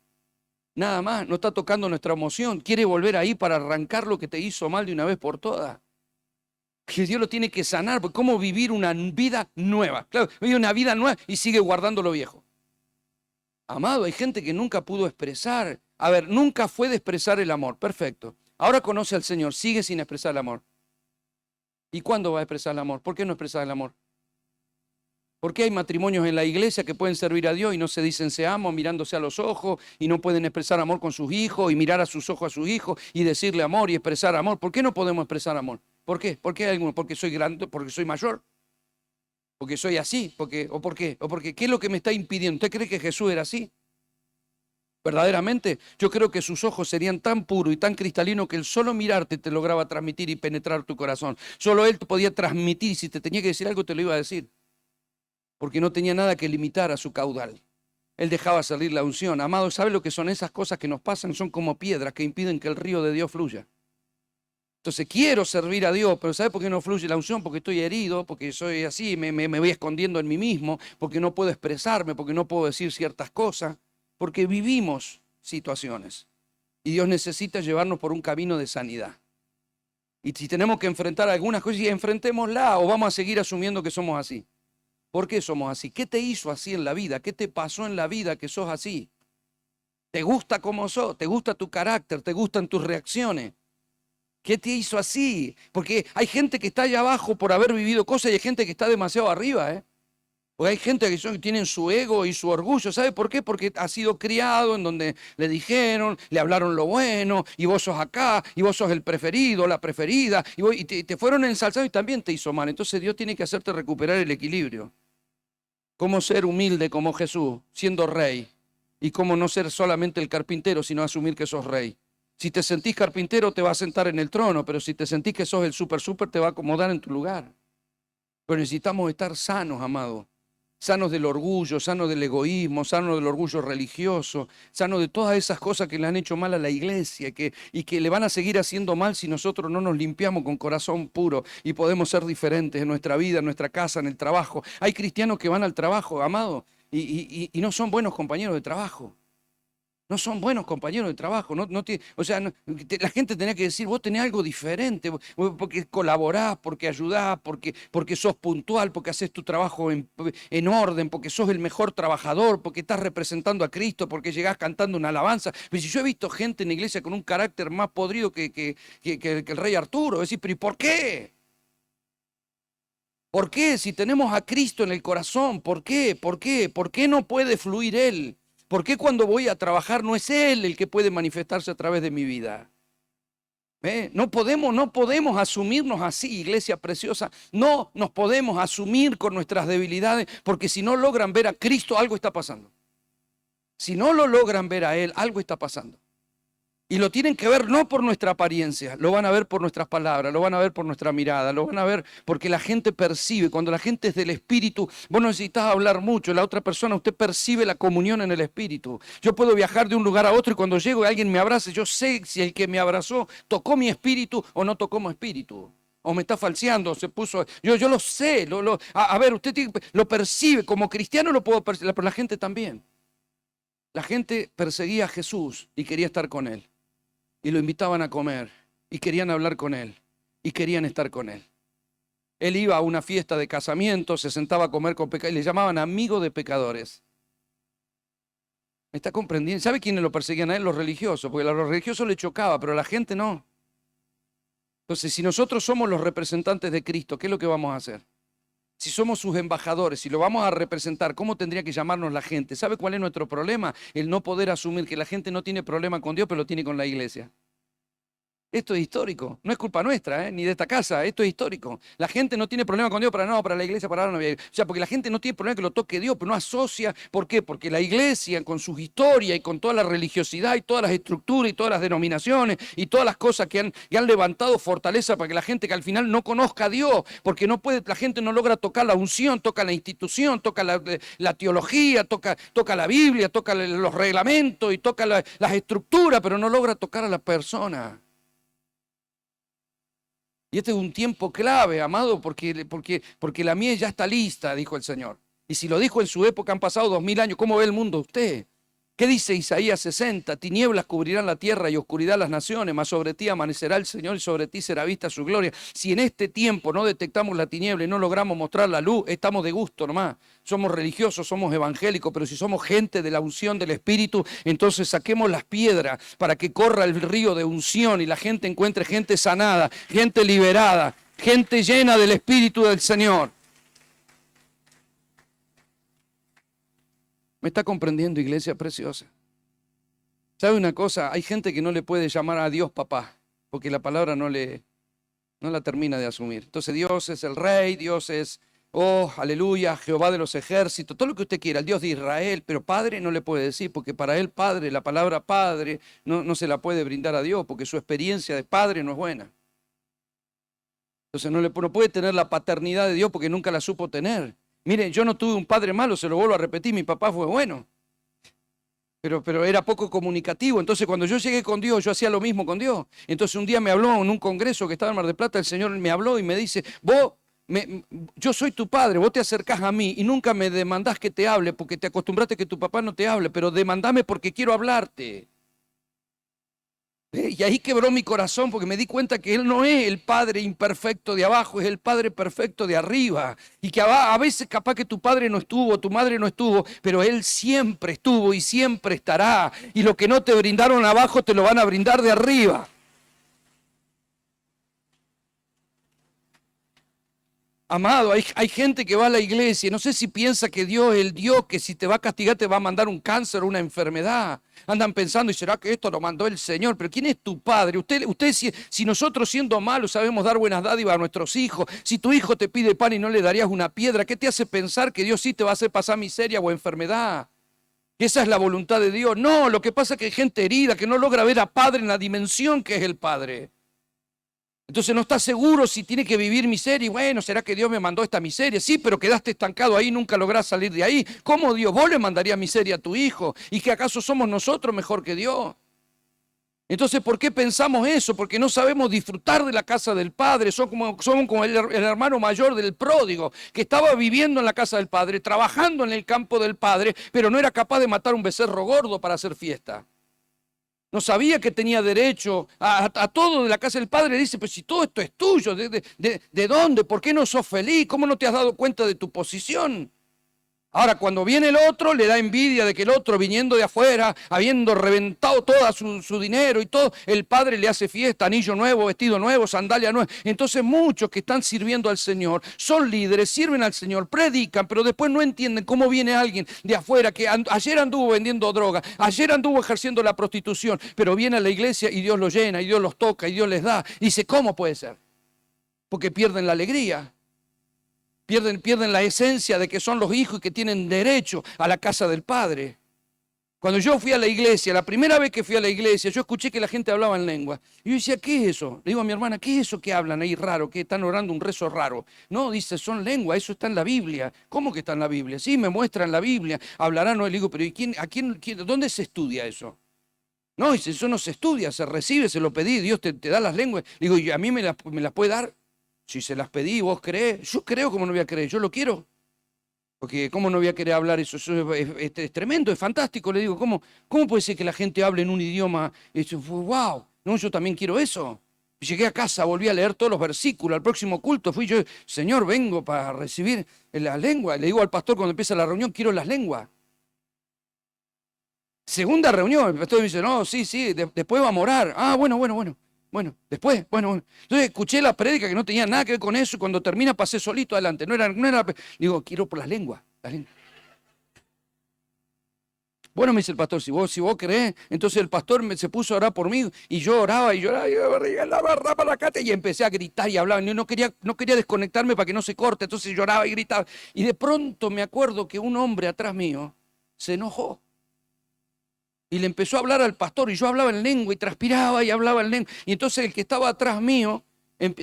Nada más, no está tocando nuestra emoción. Quiere volver ahí para arrancar lo que te hizo mal de una vez por todas. Que Dios lo tiene que sanar. Porque ¿cómo vivir una vida nueva? Claro, vive una vida nueva y sigue guardando lo viejo. Amado, hay gente que nunca pudo expresar. A ver, nunca fue de expresar el amor. Perfecto. Ahora conoce al Señor, sigue sin expresar el amor. ¿Y cuándo va a expresar el amor? ¿Por qué no expresar el amor? ¿Por qué hay matrimonios en la iglesia que pueden servir a Dios y no se dicen se amo mirándose a los ojos y no pueden expresar amor con sus hijos y mirar a sus ojos a sus hijos y decirle amor y expresar amor? ¿Por qué no podemos expresar amor? ¿Por qué? ¿Por qué hay algunos? ¿Porque soy grande? ¿Porque soy mayor? ¿Porque soy así? ¿Por qué? ¿O por qué? ¿O porque qué es lo que me está impidiendo? ¿Usted cree que Jesús era así? Verdaderamente, yo creo que sus ojos serían tan puros y tan cristalinos que el solo mirarte te lograba transmitir y penetrar tu corazón. Solo Él te podía transmitir y si te tenía que decir algo te lo iba a decir. Porque no tenía nada que limitar a su caudal. Él dejaba salir la unción. Amado, ¿sabe lo que son esas cosas que nos pasan? Son como piedras que impiden que el río de Dios fluya. Entonces quiero servir a Dios, pero ¿sabe por qué no fluye la unción? Porque estoy herido, porque soy así, me voy escondiendo en mí mismo, porque no puedo expresarme, porque no puedo decir ciertas cosas. Porque vivimos situaciones y Dios necesita llevarnos por un camino de sanidad. Y si tenemos que enfrentar algunas cosas, enfrentémosla o vamos a seguir asumiendo que somos así. ¿Por qué somos así? ¿Qué te hizo así en la vida? ¿Qué te pasó en la vida que sos así? ¿Te gusta cómo sos? ¿Te gusta tu carácter? ¿Te gustan tus reacciones? ¿Qué te hizo así? Porque hay gente que está allá abajo por haber vivido cosas y hay gente que está demasiado arriba, ¿eh? Porque hay gente que tienen su ego y su orgullo. ¿Sabe por qué? Porque ha sido criado en donde le dijeron, le hablaron lo bueno, y vos sos acá, y vos sos el preferido, la preferida, y te fueron ensalzados y también te hizo mal. Entonces Dios tiene que hacerte recuperar el equilibrio. Cómo ser humilde como Jesús, siendo rey, y cómo no ser solamente el carpintero, sino asumir que sos rey. Si te sentís carpintero, te va a sentar en el trono, pero si te sentís que sos el super, te va a acomodar en tu lugar. Pero necesitamos estar sanos, amados. Sanos del orgullo, sanos del egoísmo, sanos del orgullo religioso, sanos de todas esas cosas que le han hecho mal a la iglesia y que le van a seguir haciendo mal si nosotros no nos limpiamos con corazón puro y podemos ser diferentes en nuestra vida, en nuestra casa, en el trabajo. Hay cristianos que van al trabajo, amado, y no son buenos compañeros de trabajo. No son buenos compañeros de trabajo. La gente tenía que decir, vos tenés algo diferente, porque colaborás, porque ayudás, porque sos puntual, porque haces tu trabajo en orden, porque sos el mejor trabajador, porque estás representando a Cristo, porque llegás cantando una alabanza. Pero si yo he visto gente en la iglesia con un carácter más podrido que el rey Arturo, es decir, pero ¿y por qué? ¿Por qué? Si tenemos a Cristo en el corazón, ¿por qué? ¿Por qué? ¿Por qué no puede fluir Él? ¿Por qué cuando voy a trabajar no es Él el que puede manifestarse a través de mi vida? No podemos asumirnos así, iglesia preciosa. No nos podemos asumir con nuestras debilidades, porque si no logran ver a Cristo, algo está pasando. Si no lo logran ver a Él, algo está pasando. Y lo tienen que ver no por nuestra apariencia, lo van a ver por nuestras palabras, lo van a ver por nuestra mirada, lo van a ver porque la gente percibe. Cuando la gente es del Espíritu, vos no necesitas hablar mucho, la otra persona, usted percibe la comunión en el Espíritu. Yo puedo viajar de un lugar a otro y cuando llego y alguien me abraza, yo sé si el que me abrazó tocó mi espíritu o no tocó mi espíritu. O me está falseando, se puso. Yo lo sé, a ver, usted lo percibe, como cristiano lo puedo percibir, pero la gente también. La gente perseguía a Jesús y quería estar con Él. Y lo invitaban a comer, y querían hablar con Él, y querían estar con Él. Él iba a una fiesta de casamiento, se sentaba a comer con pecadores, y le llamaban amigo de pecadores. ¿Me está comprendiendo? ¿Sabe quiénes lo perseguían a Él? Los religiosos, porque a los religiosos le chocaba, pero a la gente no. Entonces, si nosotros somos los representantes de Cristo, ¿qué es lo que vamos a hacer? Si somos sus embajadores, si lo vamos a representar, ¿cómo tendría que llamarnos la gente? ¿Sabe cuál es nuestro problema? El no poder asumir que la gente no tiene problema con Dios, pero lo tiene con la iglesia. Esto es histórico, no es culpa nuestra, ni de esta casa, esto es histórico. La gente no tiene problema con Dios, para la iglesia, para no. O sea, porque la gente no tiene problema que lo toque Dios, pero no asocia. ¿Por qué? Porque la iglesia, con su historia y con toda la religiosidad y todas las estructuras y todas las denominaciones y todas las cosas que han levantado fortaleza para que la gente que al final no conozca a Dios, porque no puede, la gente no logra tocar la unción, toca la institución, toca la teología, toca la Biblia, toca los reglamentos y toca las estructuras, pero no logra tocar a la persona. Y este es un tiempo clave, amado, porque la mies ya está lista, dijo el Señor. Y si lo dijo en su época, han pasado 2000 años, ¿cómo ve el mundo usted? ¿Qué dice Isaías 60? Tinieblas cubrirán la tierra y oscuridad las naciones, mas sobre ti amanecerá el Señor y sobre ti será vista su gloria. Si en este tiempo no detectamos la tiniebla y no logramos mostrar la luz, estamos de gusto nomás. Somos religiosos, somos evangélicos, pero si somos gente de la unción del Espíritu, entonces saquemos las piedras para que corra el río de unción y la gente encuentre gente sanada, gente liberada, gente llena del Espíritu del Señor. ¿Me está comprendiendo, iglesia preciosa? ¿Sabe una cosa? Hay gente que no le puede llamar a Dios papá, porque la palabra no la termina de asumir. Entonces Dios es el rey, Dios es, oh, aleluya, Jehová de los ejércitos, todo lo que usted quiera, el Dios de Israel, pero padre no le puede decir, porque para él padre, la palabra padre no se la puede brindar a Dios, porque su experiencia de padre no es buena. Entonces no puede tener la paternidad de Dios porque nunca la supo tener. Mire, yo no tuve un padre malo, se lo vuelvo a repetir, mi papá fue bueno. Pero era poco comunicativo. Entonces cuando yo llegué con Dios, yo hacía lo mismo con Dios. Entonces un día me habló en un congreso que estaba en Mar del Plata, el Señor me habló y me dice, yo soy tu padre, vos te acercás a mí y nunca me demandás que te hable porque te acostumbraste que tu papá no te hable, pero demandame porque quiero hablarte. Y ahí quebró mi corazón porque me di cuenta que Él no es el Padre imperfecto de abajo, es el Padre perfecto de arriba. Y que a veces capaz que tu padre no estuvo, tu madre no estuvo, pero Él siempre estuvo y siempre estará. Y lo que no te brindaron abajo te lo van a brindar de arriba. Amado, hay gente que va a la iglesia y no sé si piensa que Dios es el Dios que si te va a castigar te va a mandar un cáncer o una enfermedad. Andan pensando, ¿y será que esto lo mandó el Señor? Pero ¿quién es tu padre? Usted si nosotros siendo malos sabemos dar buenas dádivas a nuestros hijos, si tu hijo te pide pan y no le darías una piedra, ¿qué te hace pensar que Dios sí te va a hacer pasar miseria o enfermedad? Esa es la voluntad de Dios. No, lo que pasa es que hay gente herida que no logra ver a Padre en la dimensión que es el Padre. Entonces no está seguro si tiene que vivir miseria. Y bueno, ¿será que Dios me mandó esta miseria? Sí, pero quedaste estancado ahí, nunca lográs salir de ahí. ¿Cómo Dios? Vos le mandarías miseria a tu hijo. ¿Y que acaso somos nosotros mejor que Dios? Entonces, ¿por qué pensamos eso? Porque no sabemos disfrutar de la casa del Padre. Somos como el hermano mayor del pródigo, que estaba viviendo en la casa del Padre, trabajando en el campo del Padre, pero no era capaz de matar un becerro gordo para hacer fiesta. No sabía que tenía derecho a todo de la casa del Padre. Dice, pues si todo esto es tuyo, ¿de dónde? ¿Por qué no sos feliz? ¿Cómo no te has dado cuenta de tu posición? Ahora, cuando viene el otro, le da envidia de que el otro, viniendo de afuera, habiendo reventado todo su dinero y todo, el padre le hace fiesta, anillo nuevo, vestido nuevo, sandalia nueva. Entonces muchos que están sirviendo al Señor, son líderes, sirven al Señor, predican, pero después no entienden cómo viene alguien de afuera que ayer anduvo vendiendo droga, ayer anduvo ejerciendo la prostitución, pero viene a la iglesia y Dios los llena, y Dios los toca, y Dios les da. Y dice, ¿cómo puede ser? Porque pierden la alegría. Pierden la esencia de que son los hijos y que tienen derecho a la casa del Padre. Cuando yo fui a la iglesia, la primera vez que fui a la iglesia, yo escuché que la gente hablaba en lengua. Y yo decía, ¿qué es eso? Le digo a mi hermana, ¿qué es eso que hablan ahí raro? Que están orando un rezo raro. No, dice, son lengua, eso está en la Biblia. ¿Cómo que está en la Biblia? Sí, me muestran la Biblia, hablarán. No, le digo, pero ¿dónde se estudia eso? No, dice, eso no se estudia, se recibe, se lo pedí, Dios te da las lenguas. Le digo, ¿y a mí me las puede dar? Si se las pedí, vos creés. Yo creo, como no voy a creer, yo lo quiero. Porque cómo no voy a querer hablar eso, es tremendo, es fantástico. Le digo, ¿cómo puede ser que la gente hable en un idioma? Eso fue, wow, no, yo también quiero eso. Llegué a casa, volví a leer todos los versículos. Al próximo culto fui yo, Señor, vengo para recibir la lengua. Le digo al pastor cuando empieza la reunión, quiero las lenguas. Segunda reunión, el pastor me dice, no, sí, después va a morar. Ah, bueno. Bueno, después, bueno. Entonces escuché la prédica que no tenía nada que ver con eso y cuando termina pasé solito adelante. No era. Digo, quiero por las lenguas. Bueno, me dice el pastor, si vos creés, entonces el pastor se puso a orar por mí y yo oraba y y empecé a gritar y hablar. No quería desconectarme para que no se corte, entonces lloraba y gritaba. Y de pronto me acuerdo que un hombre atrás mío se enojó. Y le empezó a hablar al pastor y yo hablaba en lengua y transpiraba y hablaba en lengua. Y entonces el que estaba atrás mío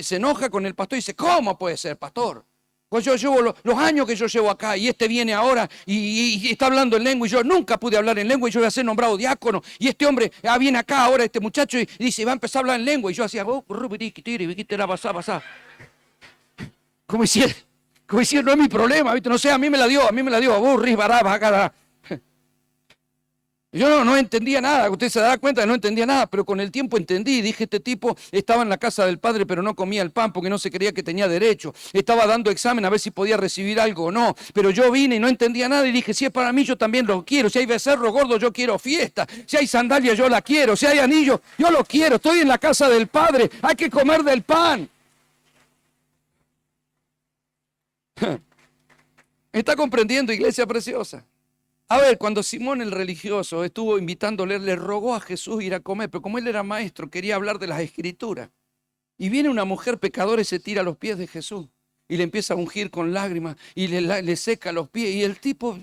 se enoja con el pastor y dice, ¿cómo puede ser, pastor? Pues yo llevo los años que yo llevo acá y este viene ahora y está hablando en lengua y yo nunca pude hablar en lengua y yo voy a ser nombrado diácono. Y este hombre viene acá ahora, este muchacho, y dice, va a empezar a hablar en lengua. Y yo hacía, pasá. Como decía, no es mi problema, ¿viste? No sé, a mí me la dio, Yo no entendía nada, usted se da cuenta que no entendía nada, pero con el tiempo entendí. Dije, este tipo estaba en la casa del padre, pero no comía el pan porque no se creía que tenía derecho. Estaba dando examen a ver si podía recibir algo o no. Pero yo vine y no entendía nada y dije, si es para mí, yo también lo quiero. Si hay becerro gordo, yo quiero fiesta. Si hay sandalia, yo la quiero. Si hay anillo, yo lo quiero. Estoy en la casa del padre, hay que comer del pan. ¿Está comprendiendo, iglesia preciosa? A ver, cuando Simón el religioso estuvo invitándole, le rogó a Jesús ir a comer, pero como él era maestro, quería hablar de las escrituras. Y viene una mujer pecadora y se tira a los pies de Jesús y le empieza a ungir con lágrimas y le seca los pies. Y el tipo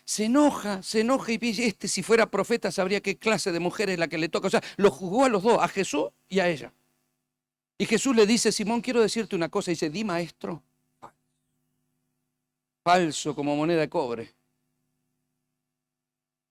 se enoja y dice, si fuera profeta sabría qué clase de mujer es la que le toca. O sea, lo juzgó a los dos, a Jesús y a ella. Y Jesús le dice, Simón, quiero decirte una cosa. Y dice, di maestro. Falso como moneda de cobre.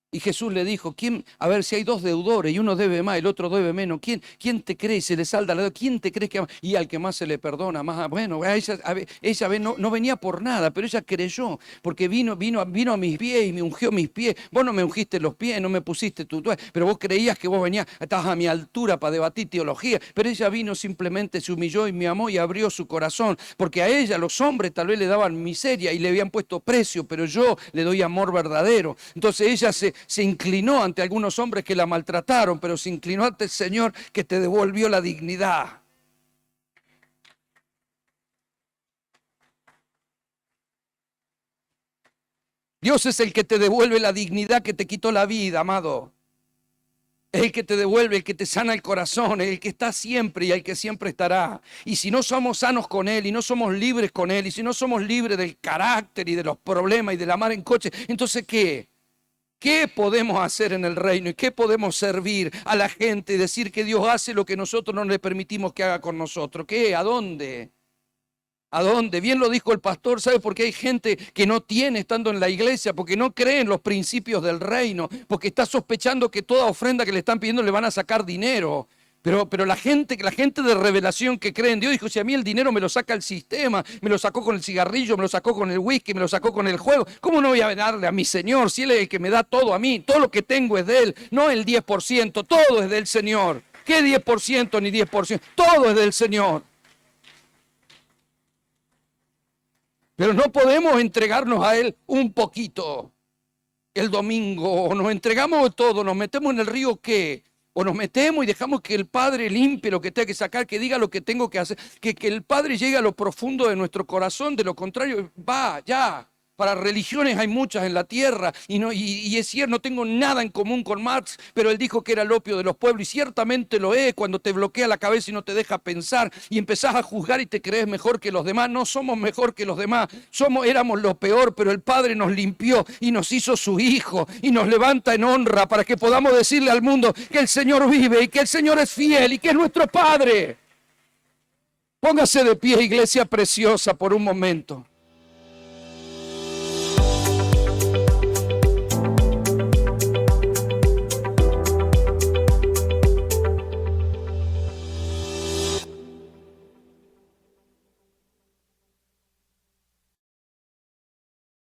Y Jesús le dijo, a ver, si hay dos deudores y uno debe más, el otro debe menos, ¿quién te cree? Se le salda la deuda, ¿quién te cree que ama? Y al que más se le perdona, más, bueno, ella no venía por nada, pero ella creyó, porque vino a mis pies y me ungió mis pies. Vos no me ungiste los pies, no me pusiste tu toalla, pero vos creías que vos venías, estabas a mi altura para debatir teología, pero ella vino simplemente, se humilló y me amó y abrió su corazón, porque a ella los hombres tal vez le daban miseria y le habían puesto precio, pero yo le doy amor verdadero. Entonces ella se inclinó ante algunos hombres que la maltrataron, pero se inclinó ante el Señor que te devolvió la dignidad. Dios es el que te devuelve la dignidad que te quitó la vida, amado. Es el que te devuelve, el que te sana el corazón, el que está siempre y el que siempre estará. Y si no somos sanos con Él y no somos libres con Él y si no somos libres del carácter y de los problemas y de la mar en coche, entonces ¿qué? ¿Qué podemos hacer en el reino y qué podemos servir a la gente y decir que Dios hace lo que nosotros no le permitimos que haga con nosotros? ¿Qué? ¿A dónde? ¿A dónde? Bien lo dijo el pastor, ¿sabe por qué hay gente que no tiene estando en la iglesia? Porque no cree en los principios del reino, porque está sospechando que toda ofrenda que le están pidiendo le van a sacar dinero. Pero la gente de revelación que cree en Dios dijo, si a mí el dinero me lo saca el sistema, me lo sacó con el cigarrillo, me lo sacó con el whisky, me lo sacó con el juego, ¿cómo no voy a darle a mi Señor si Él es el que me da todo a mí? Todo lo que tengo es de Él, no el 10%, todo es del Señor. ¿Qué 10% ni 10%? Todo es del Señor. Pero no podemos entregarnos a Él un poquito el domingo, o nos entregamos todo, nos metemos en el río, ¿qué? O nos metemos y dejamos que el Padre limpie lo que tenga que sacar, que diga lo que tengo que hacer, que el Padre llegue a lo profundo de nuestro corazón, de lo contrario, va, ya. Para religiones hay muchas en la tierra y es cierto, no tengo nada en común con Marx, pero él dijo que era el opio de los pueblos y ciertamente lo es cuando te bloquea la cabeza y no te deja pensar y empezás a juzgar y te crees mejor que los demás. No somos mejor que los demás, éramos lo peor, pero el Padre nos limpió y nos hizo su Hijo y nos levanta en honra para que podamos decirle al mundo que el Señor vive y que el Señor es fiel y que es nuestro Padre. Póngase de pie, iglesia preciosa, por un momento.